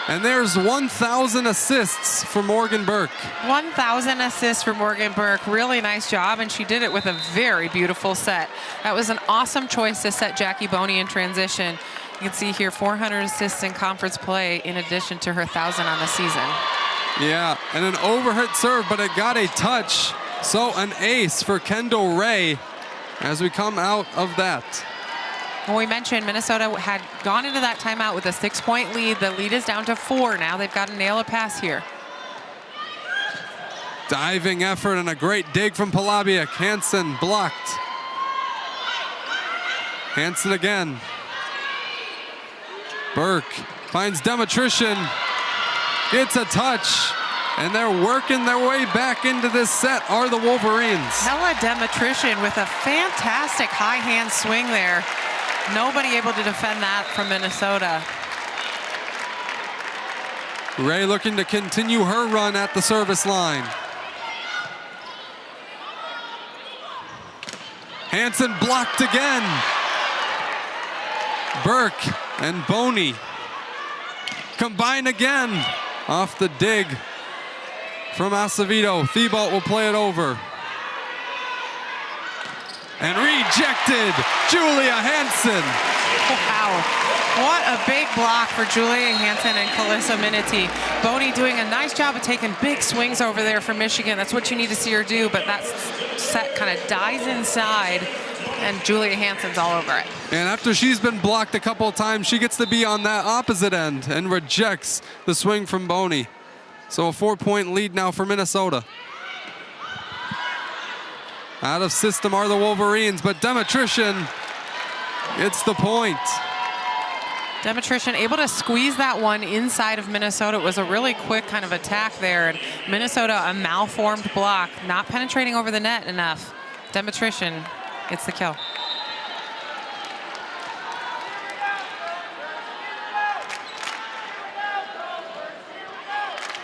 And there's 1,000 assists for Morgan Burke. 1,000 assists for Morgan Burke. Really nice job, and she did it with a very beautiful set. That was an awesome choice to set Jackie Boney in transition. You can see here 400 assists in conference play in addition to her 1,000 on the season. Yeah, and an overhit serve, but it got a touch. So an ace for Kendall Ray as we come out of that. Well, we mentioned Minnesota had gone into that timeout with a 6-point lead. The lead is down to 4 now. They've got to nail a pass here. Diving effort and a great dig from Polabiek. Hansen blocked. Hansen again. Burke finds Demetrician. Gets a touch. And they're working their way back into this set are the Wolverines. Hella Demetrician with a fantastic high hand swing there. Nobody able to defend that from Minnesota. Ray looking to continue her run at the service line. Hansen blocked again. Burke and Boney combine again off the dig from Acevedo. Thibault will play it over. And rejected, Julia Hansen. Wow, what a big block for Julia Hansen and Calissa Minity. Boney doing a nice job of taking big swings over there for Michigan. That's what you need to see her do, but that set kind of dies inside, and Julia Hansen's all over it. And after she's been blocked a couple of times, she gets to be on that opposite end and rejects the swing from Boney. So a 4-point lead now for Minnesota. Out of system are the Wolverines, but Demetrician gets the point. Demetrician able to squeeze that one inside of Minnesota. It was a really quick kind of attack there. And Minnesota, a malformed block, not penetrating over the net enough. Demetrician gets the kill.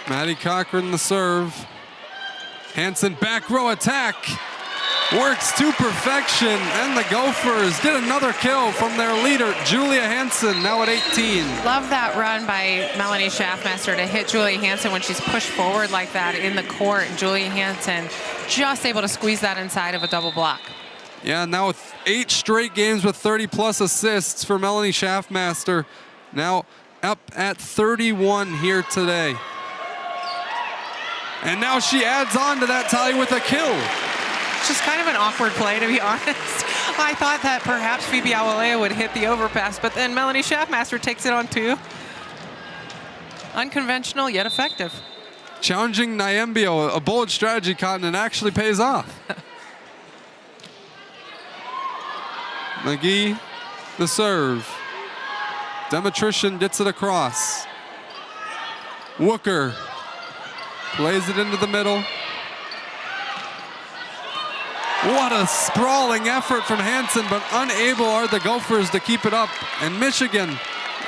Maddie Cochran the serve. Hansen back row attack. Works to perfection, and the Gophers get another kill from their leader, Julia Hansen, now at 18. Love that run by Melanie Schaffmaster to hit Julia Hansen when she's pushed forward like that in the court. And Julia Hansen just able to squeeze that inside of a double block. Yeah, now with 8 straight games with 30-plus assists for Melanie Schaffmaster. Now up at 31 here today. And now she adds on to that tally with a kill. Just kind of an awkward play, to be honest. I thought that perhaps Phoebe Awalea would hit the overpass, but then Melanie Schaffmaster takes it on too. Unconventional, yet effective. Challenging Nyembio, a bold strategy, Cotton, and actually pays off. McGee, the serve. Demetrician gets it across. Wooker plays it into the middle. What a sprawling effort from Hansen, but unable are the Gophers to keep it up. And Michigan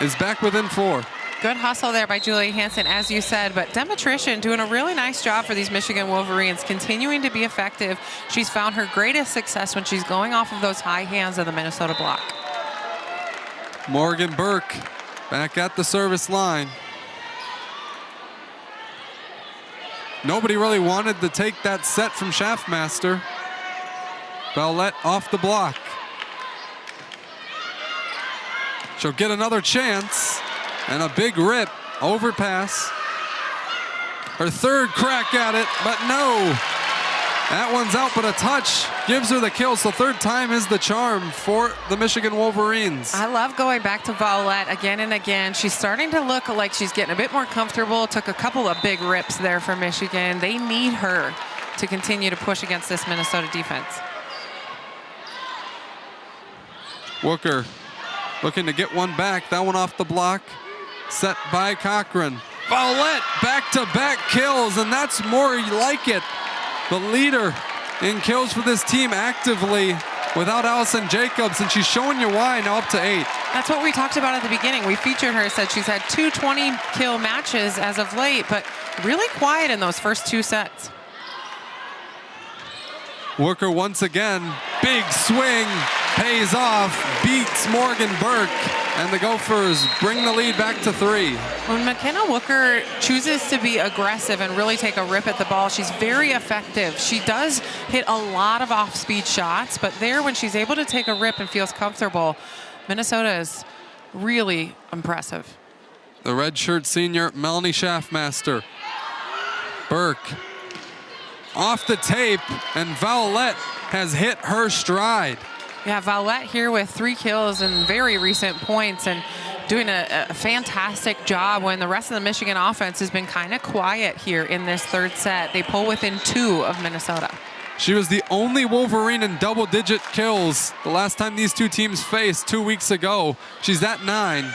is back within 4. Good hustle there by Julia Hansen, as you said, but Demetrician doing a really nice job for these Michigan Wolverines, continuing to be effective. She's found her greatest success when she's going off of those high hands of the Minnesota block. Morgan Burke back at the service line. Nobody really wanted to take that set from Schaffmaster. Bellette off the block. She'll get another chance, and a big rip, overpass. Her third crack at it, but no. That one's out, but a touch gives her the kill, so third time is the charm for the Michigan Wolverines. I love going back to Vallette again and again. She's starting to look like she's getting a bit more comfortable. Took a couple of big rips there for Michigan. They need her to continue to push against this Minnesota defense. Wooker looking to get one back. That one off the block. Set by Cochran. Vallette back-to-back kills, and that's more like it. The leader in kills for this team actively without Allison Jacobs, and she's showing you why, now up to 8. That's what we talked about at the beginning. We featured her, said she's had 2 20-kill matches as of late, but really quiet in those first 2 sets. Wooker once again, big swing, pays off, beats Morgan Burke, and the Gophers bring the lead back to 3. When McKenna Wooker chooses to be aggressive and really take a rip at the ball, she's very effective. She does hit a lot of off-speed shots, but there when she's able to take a rip and feels comfortable, Minnesota is really impressive. The redshirt senior, Melanie Schaffmaster. Burke off the tape, and Vallette has hit her stride. Yeah, Vallette here with 3 kills in very recent points and doing a fantastic job when the rest of the Michigan offense has been kind of quiet here in this third set. They pull within 2 of Minnesota. She was the only Wolverine in double-digit kills the last time these 2 teams faced 2 weeks ago. She's at 9.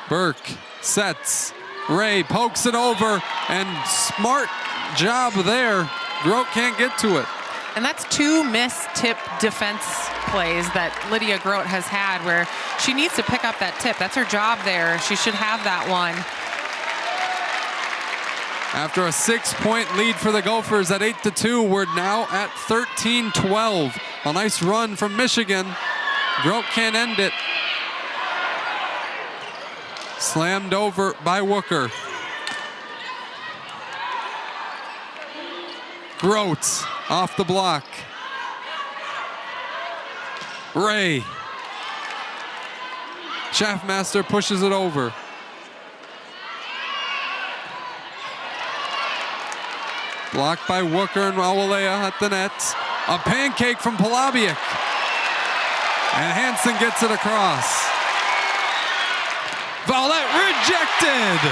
Burke sets. Ray pokes it over, and smart job there. Grote can't get to it. And that's 2 missed tip defense plays that Lydia Grote has had where she needs to pick up that tip. That's her job there. She should have that one. After a 6-point lead for the Gophers at 8-2, we're now at 13-12. A nice run from Michigan. Grote can't end it. Slammed over by Wooker. Grote off the block. Ray. Schaffmaster pushes it over. Blocked by Wooker and Awalea at the net. A pancake from Polabiak. And Hansen gets it across. Vallette rejected.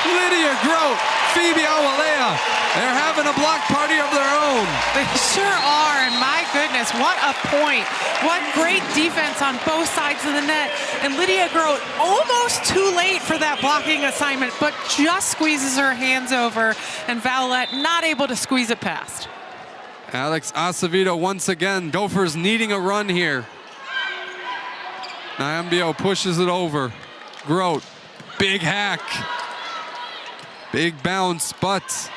Lydia Grote Phoebe Awalea. They're having a block party of their own. They sure are, and my goodness, what a point. What great defense on both sides of the net. And Lydia Grote almost too late for that blocking assignment, but just squeezes her hands over, and Valette not able to squeeze it past. Alex Acevedo once again. Gophers needing a run here. Nyambio pushes it over. Grote, big hack. Big bounce, but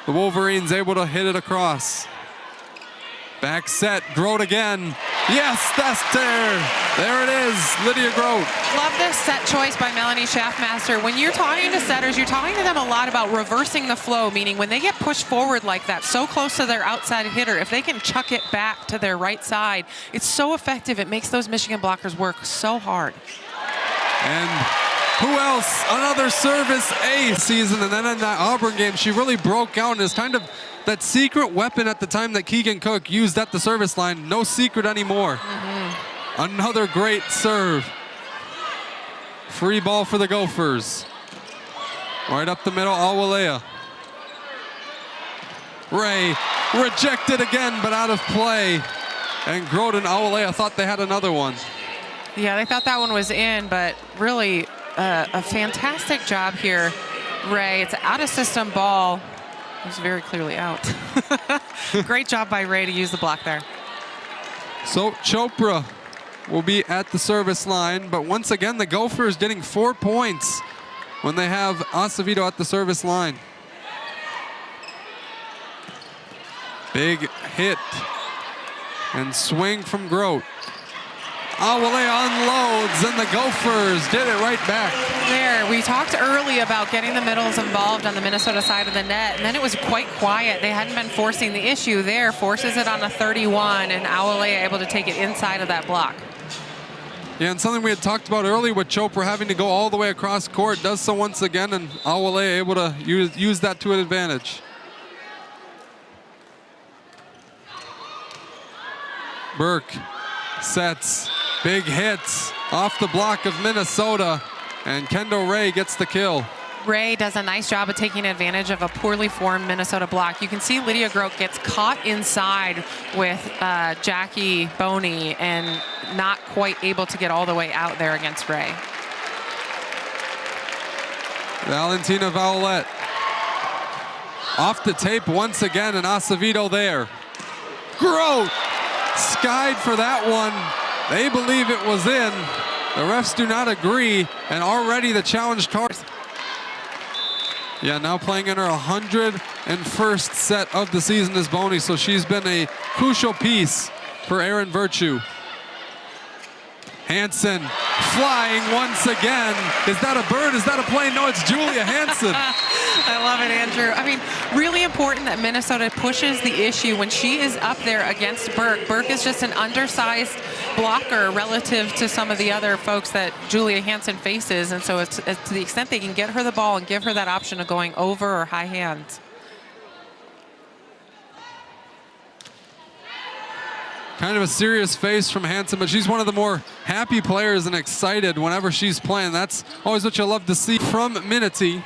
the Wolverines able to hit it across. Back set, Grote again. Yes, that's there it is, Lydia Grote. Love this set choice by Melanie Schaffmaster. When you're talking to setters, you're talking to them a lot about reversing the flow, meaning when they get pushed forward like that, so close to their outside hitter, if they can chuck it back to their right side, it's so effective. It makes those Michigan blockers work so hard. And who else? Another service ace season, and then in that Auburn game, she really broke out and is kind of that secret weapon at the time that Keegan Cook used at the service line. No secret anymore. Another great serve. Free ball for the Gophers. Right up the middle, Awalea. Ray rejected again, but out of play. And Grote and Awalea thought they had another one. Yeah, they thought that one was in, but really a fantastic job here, Ray. It's out of system ball. It was very clearly out. Great job by Ray to use the block there. So Chopra will be at the service line, but once again, the Gophers getting 4 points when they have Acevedo at the service line. Big hit and swing from Grote. Awalea unloads, and the Gophers did it right back. There, we talked early about getting the middles involved on the Minnesota side of the net, and then it was quite quiet. They hadn't been forcing the issue there, forces it on a 31, and Awalea able to take it inside of that block. Yeah, and something we had talked about earlier with Chopra having to go all the way across court, does so once again, and Awalea able to use that to an advantage. Burke sets, big hits off the block of Minnesota, and Kendall Ray gets the kill. Ray does a nice job of taking advantage of a poorly formed Minnesota block. You can see Lydia Grote gets caught inside with Jackie Boney and not quite able to get all the way out there against Ray. Valentina Valette off the tape once again, and Acevedo there. Grote skied for that one. They believe it was in. The refs do not agree, and already the challenge card. Yeah, now playing in her 101st set of the season is Boney, so she's been a crucial piece for Aaron Virtue. Hansen flying once again. Is that a bird? Is that a plane? No, it's Julia Hansen. I love it, Andrew. I mean, really important that Minnesota pushes the issue when she is up there against Burke. Burke is just an undersized blocker relative to some of the other folks that Julia Hansen faces, and so it's to the extent they can get her the ball and give her that option of going over or high hands. Kind of a serious face from Hansen, but she's one of the more happy players and excited whenever she's playing. That's always what you love to see from Minity.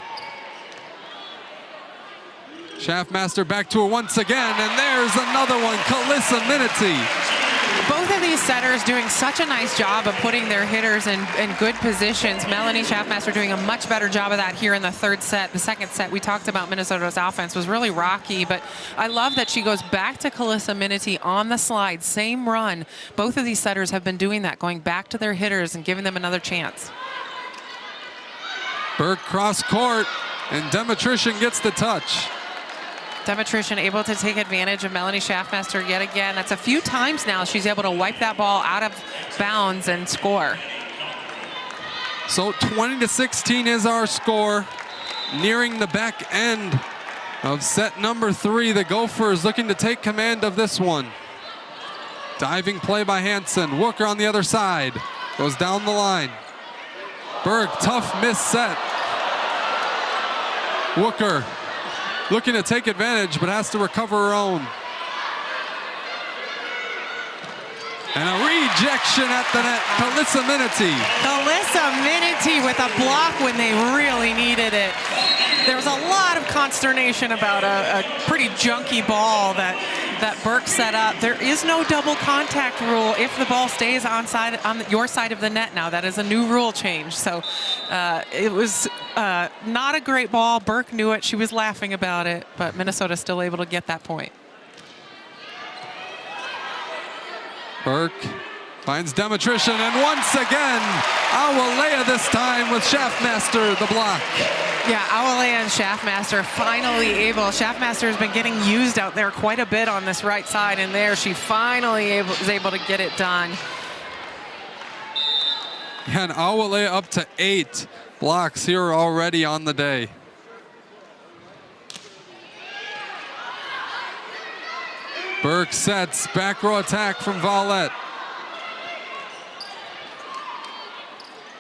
Schaffmaster back to her once again, and there's another one, Calissa Minity. Both of these setters doing such a nice job of putting their hitters in good positions. Melanie Schaffmaster doing a much better job of that here in the third set. The second set, we talked about Minnesota's offense was really rocky, but I love that she goes back to Calissa Minity on the slide, same run. Both of these setters have been doing that, going back to their hitters and giving them another chance. Burke cross court, and Demetrician gets the touch. Demetrician able to take advantage of Melanie Schaffmaster yet again. That's a few times now she's able to wipe that ball out of bounds and score. So 20-16 is our score. Nearing the back end of set number 3, the Gophers looking to take command of this one. Diving play by Hansen. Wooker on the other side. Goes down the line. Burke, tough miss set. Wooker looking to take advantage, but has to recover her own. And a rejection at the net, Calissa Minity. Calissa Minity with a block when they really needed it. There was a lot of consternation about a pretty junky ball that Burke set up. There is no double contact rule if the ball stays on your side of the net now. That is a new rule change. So it was not a great ball. Burke knew it. She was laughing about it, but Minnesota still able to get that point. Burke finds Demetrician, and once again, Awalea this time with Schaffmaster the block. Yeah, Awalea and Schaffmaster finally able. Schaffmaster has been getting used out there quite a bit on this right side, and there she finally was able to get it done. And Awalea up to 8 blocks here already on the day. Burke sets, back row attack from Vallette.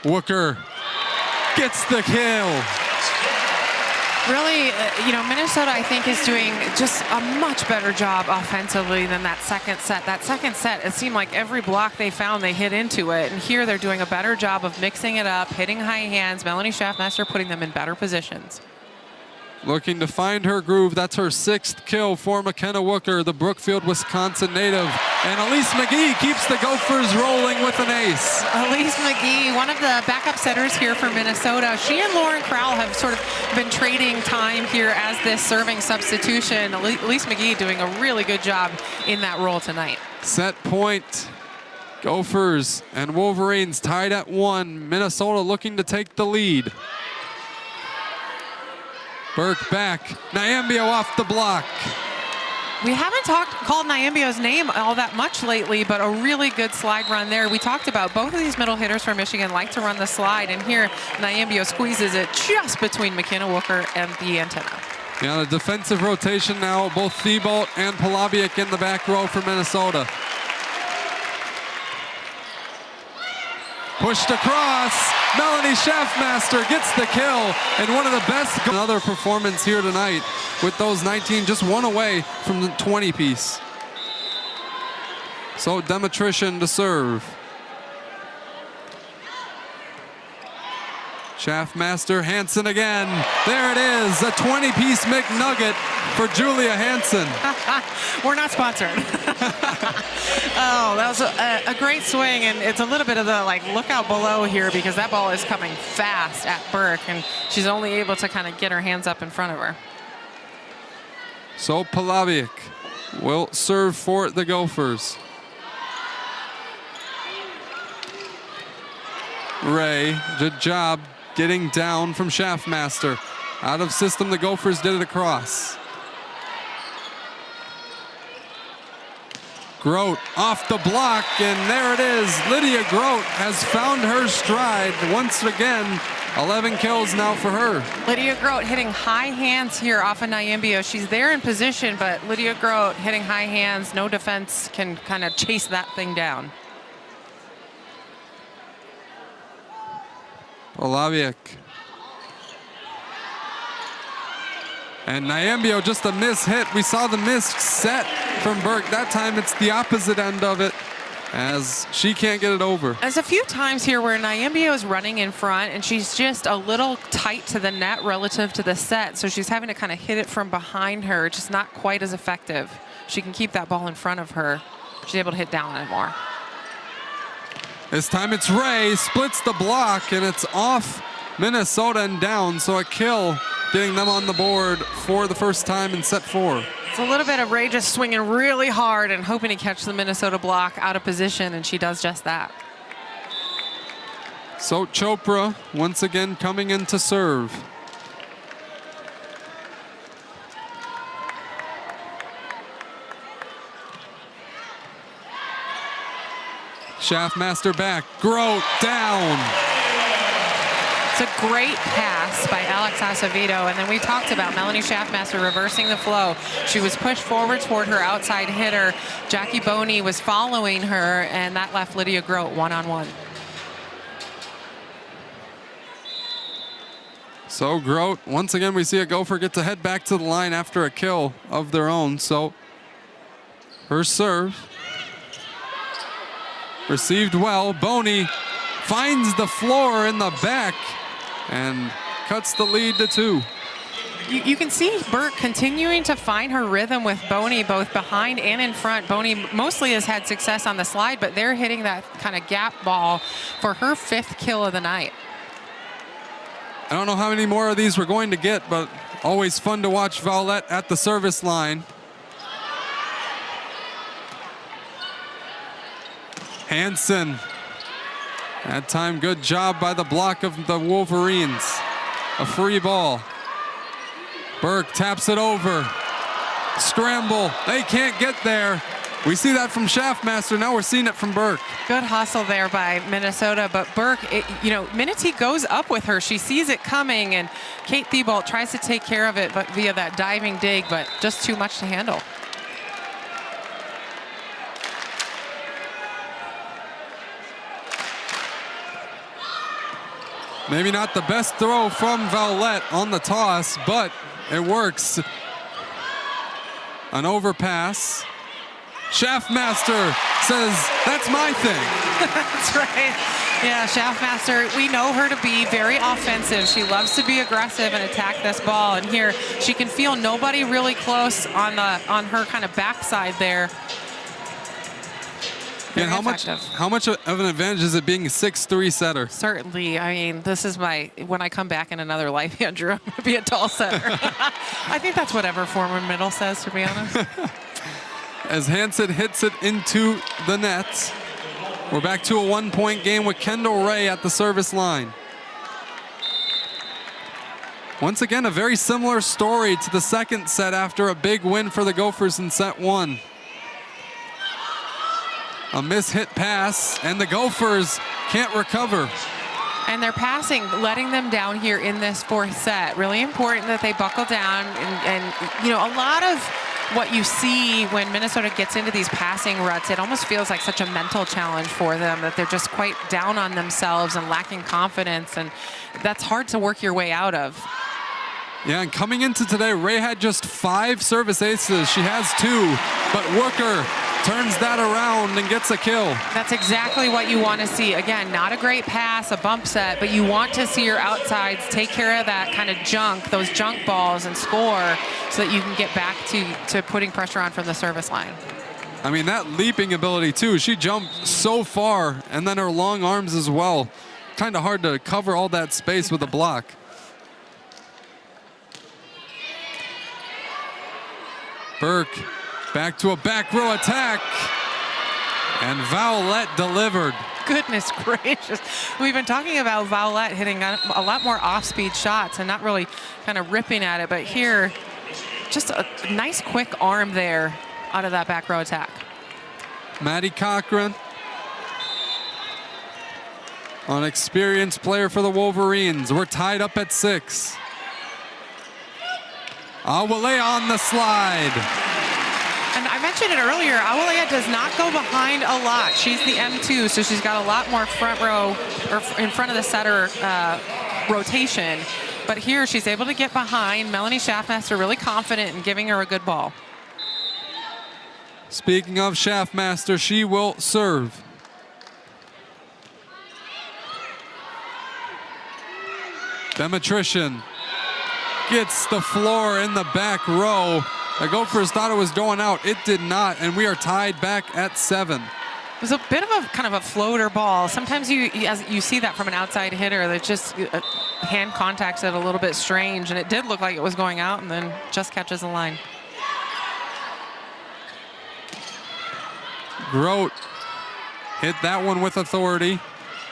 Wooker gets the kill. Really, Minnesota, I think, is doing just a much better job offensively than that second set. That second set, it seemed like every block they found, they hit into it. And here they're doing a better job of mixing it up, hitting high hands. Melanie Schaffmaster putting them in better positions. Looking to find her groove. That's her 6th kill for McKenna Wooker, the Brookfield, Wisconsin native. And Elise McGee keeps the Gophers rolling with an ace. Elise McGee, one of the backup setters here for Minnesota. She and Lauren Crowell have sort of been trading time here as this serving substitution. Elise McGee doing a really good job in that role tonight. Set point. Gophers and Wolverines tied at 1. Minnesota looking to take the lead. Burke back, Nyambio off the block. We haven't called Nyambio's name all that much lately, but a really good slide run there. We talked about both of these middle hitters from Michigan like to run the slide, and here Nyambio squeezes it just between McKenna Wooker and the antenna. Yeah, the defensive rotation now, both Thibault and Polabiak in the back row for Minnesota. Pushed across, Melanie Schaffmaster gets the kill, and one of the best. Another performance here tonight with those 19, just one away from the 20 piece. So Demetrician to serve. Schaffmaster, Hansen again. There it is, a 20-piece McNugget for Julia Hansen. We're not sponsored. Oh, that was a great swing, and it's a little bit of the look out below here because that ball is coming fast at Burke, and she's only able to kind of get her hands up in front of her. So Polabiak will serve for the Gophers. Ray, good job getting down from Schaffmaster. Out of system, the Gophers did it across. Grote off the block, and there it is. Lydia Grote has found her stride once again. 11 kills now for her. Lydia Grote hitting high hands here off of Nyambio. She's there in position, but Lydia Grote hitting high hands. No defense can kind of chase that thing down. Polabiak. And Nyambio, just a miss hit. We saw the missed set from Burke. That time it's the opposite end of it as she can't get it over. There's a few times here where Nyambio is running in front and she's just a little tight to the net relative to the set. So she's having to kind of hit it from behind her. It's just not quite as effective. She can keep that ball in front of her. She's able to hit down on it more. This time it's Ray, splits the block, and it's off Minnesota and down. So a kill, getting them on the board for the first time in set 4. It's a little bit of Ray just swinging really hard and hoping to catch the Minnesota block out of position, and she does just that. So Chopra once again coming in to serve. Schaffmaster back, Grote down. It's a great pass by Alex Acevedo, and then we talked about Melanie Schaffmaster reversing the flow. She was pushed forward toward her outside hitter. Jackie Boney was following her, and that left Lydia Grote one-on-one. So Grote, once again we see a Gopher get to head back to the line after a kill of their own. So her serve. Received well. Boney finds the floor in the back and cuts the lead to 2. You can see Burke continuing to find her rhythm with Boney, both behind and in front. Boney mostly has had success on the slide, but they're hitting that kind of gap ball for her 5th kill of the night. I don't know how many more of these we're going to get, but always fun to watch Vowlette at the service line. Hansen. That time, good job by the block of the Wolverines. A free ball. Burke taps it over. Scramble. They can't get there. We see that from Schaffmaster. Now we're seeing it from Burke. Good hustle there by Minnesota, but Burke, Minute goes up with her. She sees it coming, and Kate Thibault tries to take care of it, but via that diving dig, but just too much to handle. Maybe not the best throw from Vowlette on the toss, but it works. An overpass. Schaffmaster says, that's my thing. That's right. Yeah, Schaffmaster, we know her to be very offensive. She loves to be aggressive and attack this ball. And here, she can feel nobody really close on her kind of backside there. And how much of an advantage is it being a 6'3" setter? Certainly. I mean, this is when I come back in another life, Andrew, I'm going to be a tall setter. I think that's what ever former middle says, to be honest. As Hansen hits it into the net, we're back to a 1-point game with Kendall Ray at the service line. Once again, a very similar story to the second set after a big win for the Gophers in set 1. A mishit pass, and the Gophers can't recover. And they're passing, letting them down here in this 4th set. Really important that they buckle down. And a lot of what you see when Minnesota gets into these passing ruts, it almost feels like such a mental challenge for them, that they're just quite down on themselves and lacking confidence. And that's hard to work your way out of. Yeah, and coming into today, Ray had just 5 service aces. She has 2, but Wooker turns that around and gets a kill. That's exactly what you want to see. Again, not a great pass, a bump set, but you want to see your outsides take care of that kind of junk, those junk balls, and score so that you can get back to putting pressure on from the service line. I mean, that leaping ability, too. She jumped so far, and then her long arms as well. Kind of hard to cover all that space with a block. Burke back to a back row attack, and Vowlette delivered. Goodness gracious. We've been talking about Vowlette hitting a lot more off-speed shots and not really kind of ripping at it, but here, just a nice quick arm there out of that back row attack. Maddie Cochran, an experienced player for the Wolverines. We're tied up at 6. Awalea on the slide. And I mentioned it earlier, Awalea does not go behind a lot. She's the M2, so she's got a lot more front row, or in front of the setter rotation. But here, she's able to get behind. Melanie Schaffmaster really confident in giving her a good ball. Speaking of Schaffmaster, she will serve. Demetrician gets the floor in the back row. The Gophers thought it was going out. It did not, and we are tied back at 7. It was a bit of a kind of a floater ball. Sometimes you see that from an outside hitter that just hand contacts it a little bit strange, and it did look like it was going out and then just catches the line. Grote hit that one with authority.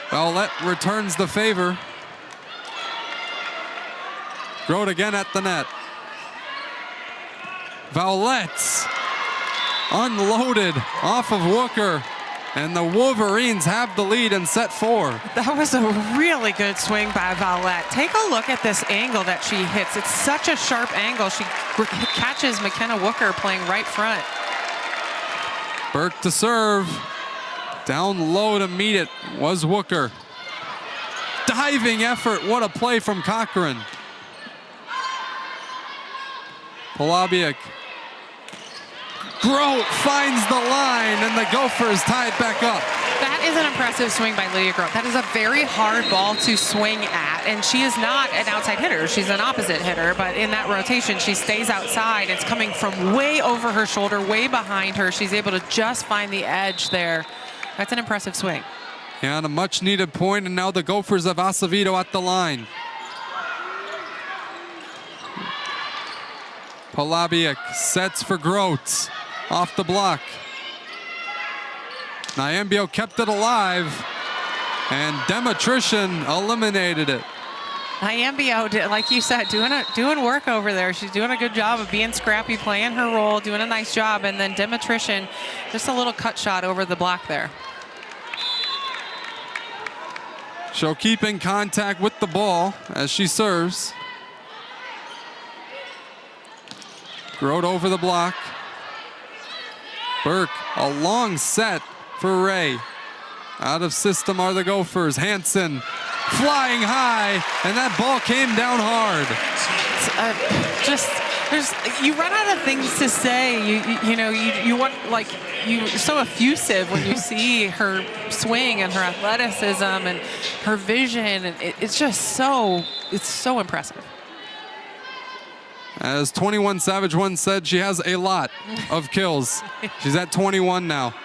Vowlette returns the favor. Grote again at the net. Vowlette unloaded off of Wooker, and the Wolverines have the lead in set 4. That was a really good swing by Vowlette. Take a look at this angle that she hits. It's such a sharp angle. She catches McKenna Wooker playing right front. Burke to serve. Down low to meet it was Wooker. Diving effort. What a play from Cochran. Polabiak. Grote finds the line, and the Gophers tie it back up. That is an impressive swing by Lydia Grote. That is a very hard ball to swing at, and she is not an outside hitter. She's an opposite hitter, but in that rotation, she stays outside. It's coming from way over her shoulder, way behind her. She's able to just find the edge there. That's an impressive swing. Yeah, and a much-needed point, and now the Gophers have Acevedo at the line. Polabiec sets for Grote. Off the block. Nyambio kept it alive, and Demetrician eliminated it. Nyambio, like you said, doing work over there. She's doing a good job of being scrappy, playing her role, doing a nice job, and then Demetrician, just a little cut shot over the block there. She'll keep in contact with the ball as she serves. Grote over the block. Burke, a long set for Ray. Out of system are the Gophers. Hansen flying high, and that ball came down hard. You run out of things to say. You want, like, you're so effusive when you see her swing and her athleticism and her vision, and it's just so impressive. As 21 Savage once said, she has a lot of kills. She's at 21 now.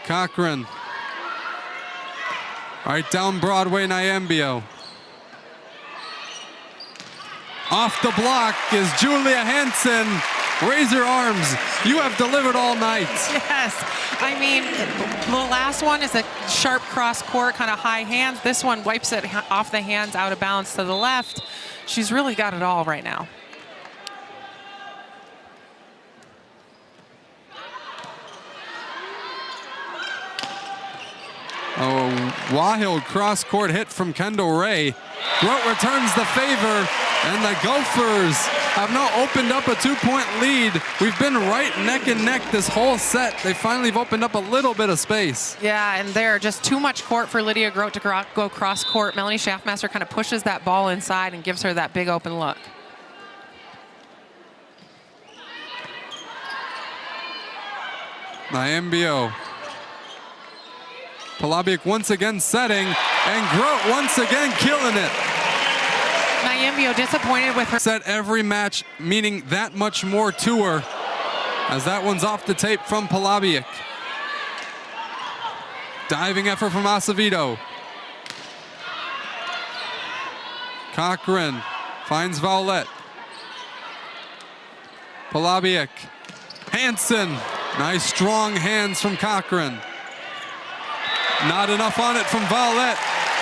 Cochran. Right down Broadway, Nyambio. Off the block is Julia Hansen. Raise your arms. You have delivered all night. Yes. I mean, the last one is a sharp cross court, kind of high hands. This one wipes it off the hands, out of bounds to the left. She's really got it all right now. Oh, wild cross court hit from Kendall Ray. Grote returns the favor, and the Gophers have now opened up a 2-point lead. We've been right neck and neck this whole set. They finally have opened up a little bit of space. Yeah, and there, just too much court for Lydia Grote to go cross court. Melanie Schaffmaster kind of pushes that ball inside and gives her that big open look. Nyambio. Polabiec once again setting, and Grote once again killing it. Nyambio disappointed with her. Set every match, meaning that much more to her, as that one's off the tape from Polabiec. Diving effort from Acevedo. Cochran finds Vowlette. Polabiec. Hansen. Nice strong hands from Cochran. Not enough on it from Vowlette.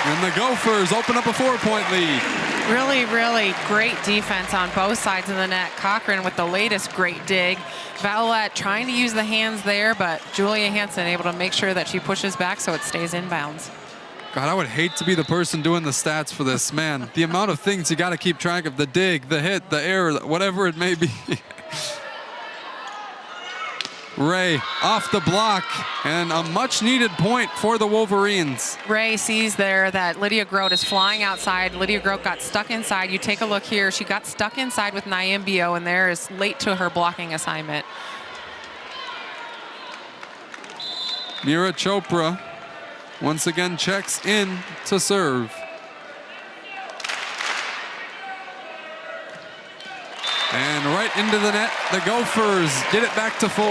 And the Gophers open up a 4-point lead. Really, really great defense on both sides of the net. Cochran with the latest great dig. Vowlette trying to use the hands there, but Julia Hansen able to make sure that she pushes back so it stays inbounds. God, I would hate to be the person doing the stats for this, man. The amount of things you got to keep track of, the dig, the hit, the error, whatever it may be. Ray off the block, and a much-needed point for the Wolverines. Ray sees there that Lydia Grote is flying outside. Lydia Grote got stuck inside. You take a look here. She got stuck inside with Nyambio, and there is late to her blocking assignment. Mira Chopra once again checks in to serve. And right into the net, the Gophers get it back to 4.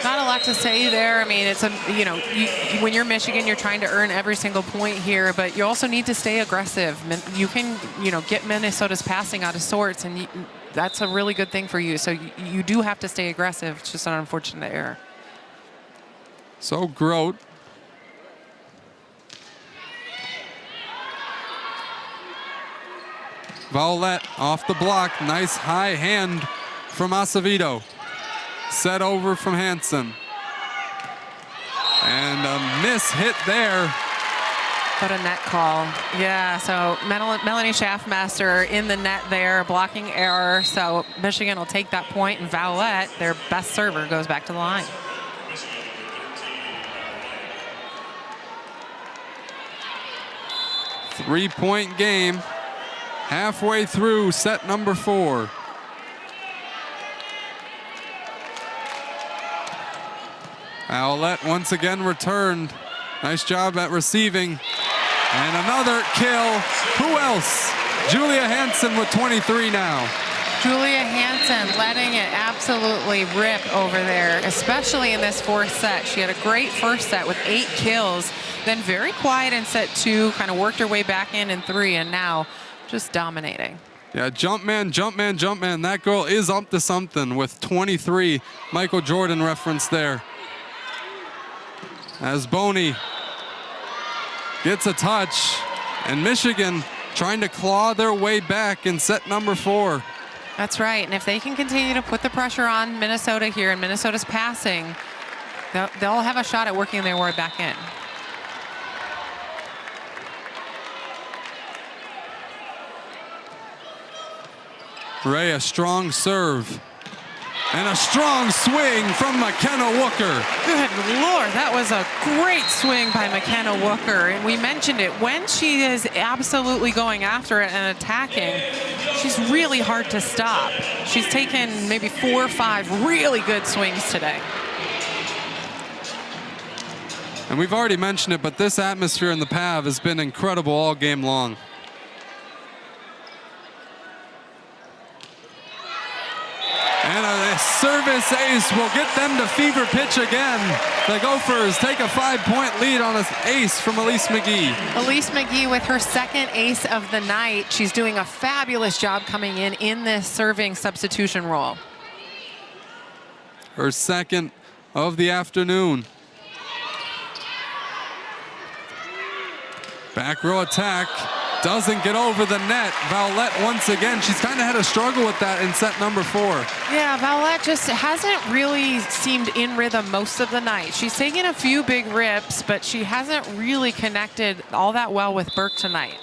Not a lot to say there. I mean, it's when you're Michigan, you're trying to earn every single point here, but you also need to stay aggressive. You can, get Minnesota's passing out of sorts, and that's a really good thing for you. So you do have to stay aggressive. It's just an unfortunate error. So Grote. Vowlette off the block. Nice high hand from Acevedo. Set over from Hansen. And a miss hit there. But a net call. Yeah, so Melanie Schaffmaster in the net there, blocking error. So Michigan will take that point, and Vowlette, their best server, goes back to the line. Three-point game. Halfway through set number 4. Owlette once again returned. Nice job at receiving. And another kill. Who else? Julia Hansen with 23 now. Julia Hansen letting it absolutely rip over there, especially in this fourth set. She had a great first set with 8 kills, then very quiet in set 2, kind of worked her way back in 3, and now just dominating. Yeah, jump man, jump man, jump man. That girl is up to something with 23. Michael Jordan reference there. As Boney gets a touch, and Michigan trying to claw their way back in set number 4. That's right, and if they can continue to put the pressure on Minnesota here, and Minnesota's passing, they'll have a shot at working their way back in. Ray, a strong serve. And a strong swing from McKenna Wooker. Good Lord, that was a great swing by McKenna Wooker. And we mentioned it, when she is absolutely going after it and attacking, she's really hard to stop. She's taken maybe 4 or 5 really good swings today. And we've already mentioned it, but this atmosphere in the PAV has been incredible all game long. And a service ace will get them to fever pitch again. The Gophers take a 5-point lead on an ace from Elise McGee. Elise McGee with her second ace of the night. She's doing a fabulous job coming in this serving substitution role. Her second of the afternoon. Back row attack. Doesn't get over the net. Vowlette once again. She's kind of had a struggle with that in set number 4. Yeah, Vowlette just hasn't really seemed in rhythm most of the night. She's taken a few big rips, but she hasn't really connected all that well with Burke tonight.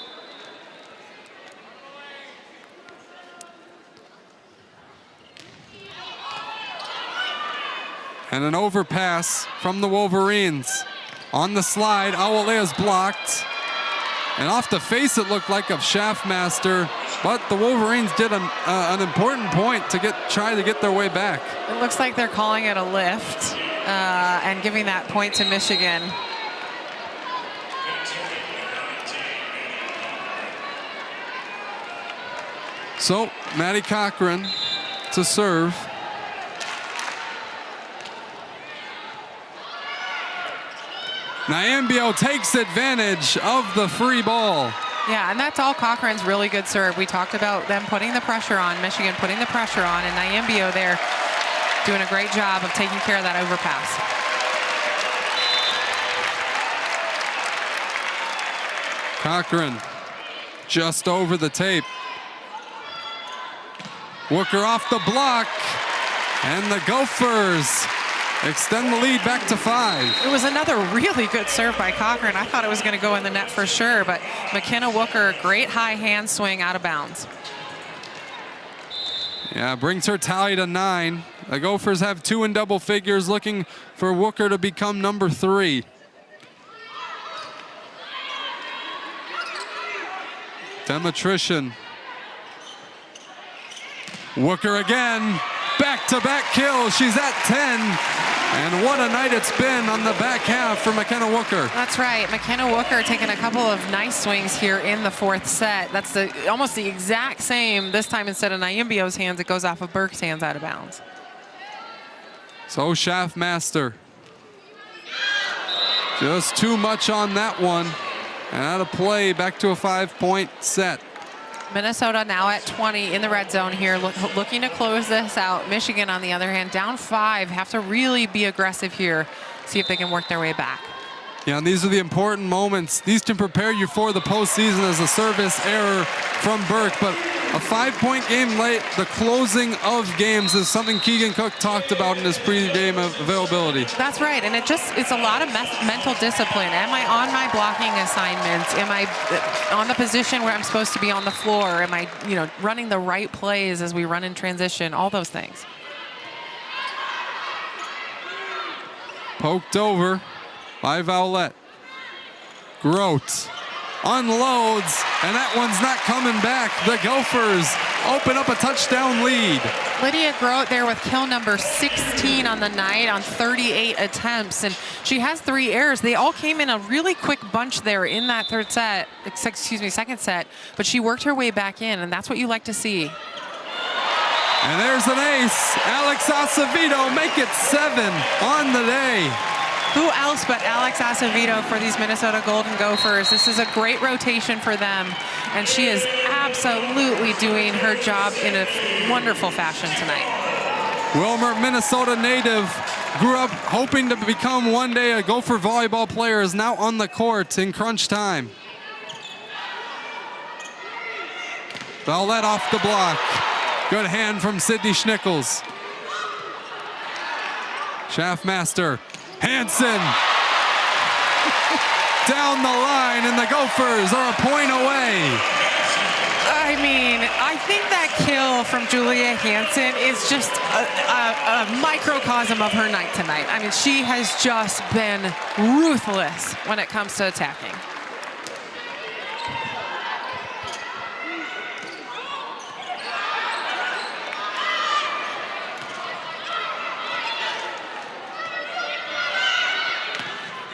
And an overpass from the Wolverines. On the slide, Awalea's blocked. And off the face, it looked like of Schaffmaster, but the Wolverines did an important point to try to get their way back. It looks like they're calling it a lift and giving that point to Michigan. So, Maddie Cochran to serve. Nyambio takes advantage of the free ball. Yeah, and that's all Cochran's really good serve. We talked about them putting the pressure on, Michigan putting the pressure on, and Nyambio there doing a great job of taking care of that overpass. Cochran just over the tape. Wooker off the block, and the Gophers extend the lead back to 5. It was another really good serve by Cochran. I thought it was going to go in the net for sure, but McKenna Wooker, great high hand swing out of bounds. Yeah, brings her tally to 9. The Gophers have 2 in double figures, looking for Wooker to become number 3. Demetrician. Wooker again. Back-to-back kills. She's at 10. And what a night it's been on the back half for McKenna Wooker. That's right. McKenna Wooker taking a couple of nice swings here in the fourth set. That's almost the exact same. This time, instead of Nyambio's hands, it goes off of Burke's hands out of bounds. So Schaffmaster. Just too much on that one. And out of play, back to a 5-point set. Minnesota now at 20 in the red zone here, looking to close this out. Michigan, on the other hand, down 5, have to really be aggressive here, see if they can work their way back. Yeah, and these are the important moments. These can prepare you for the postseason as a service error from Burke, but a 5-point game late, the closing of games is something Keegan Cook talked about in his pre-game availability. That's right, and it's a lot of mental discipline. Am I on my blocking assignments? Am I on the position where I'm supposed to be on the floor? Am I, running the right plays as we run in transition? All those things. Poked over by Vowlette. Grote unloads, and that one's not coming back. The Gophers open up a touchdown lead. Lydia Grote there with kill number 16 on the night on 38 attempts, and she has 3 errors. They all came in a really quick bunch there in that second set, but she worked her way back in, and that's what you like to see. And there's an ace. Alex Acevedo make it 7 on the day. Who else but Alex Acevedo for these Minnesota Golden Gophers? This is a great rotation for them, and she is absolutely doing her job in a wonderful fashion tonight. Wilmer, Minnesota native, grew up hoping to become one day a Gopher volleyball player, is now on the court in crunch time. Bellette off the block. Good hand from Sydney Schnickels. Schaffmaster. Hansen down the line, and the Gophers are a point away. I mean, I think that kill from Julia Hansen is just a microcosm of her night tonight. I mean, she has just been ruthless when it comes to attacking.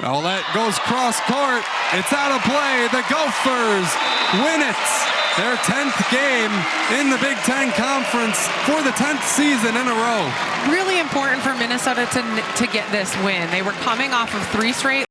Bellette goes cross court. It's out of play. The Gophers win it. Their 10th game in the Big Ten Conference for the 10th season in a row. Really important for Minnesota to get this win. They were coming off of 3 straight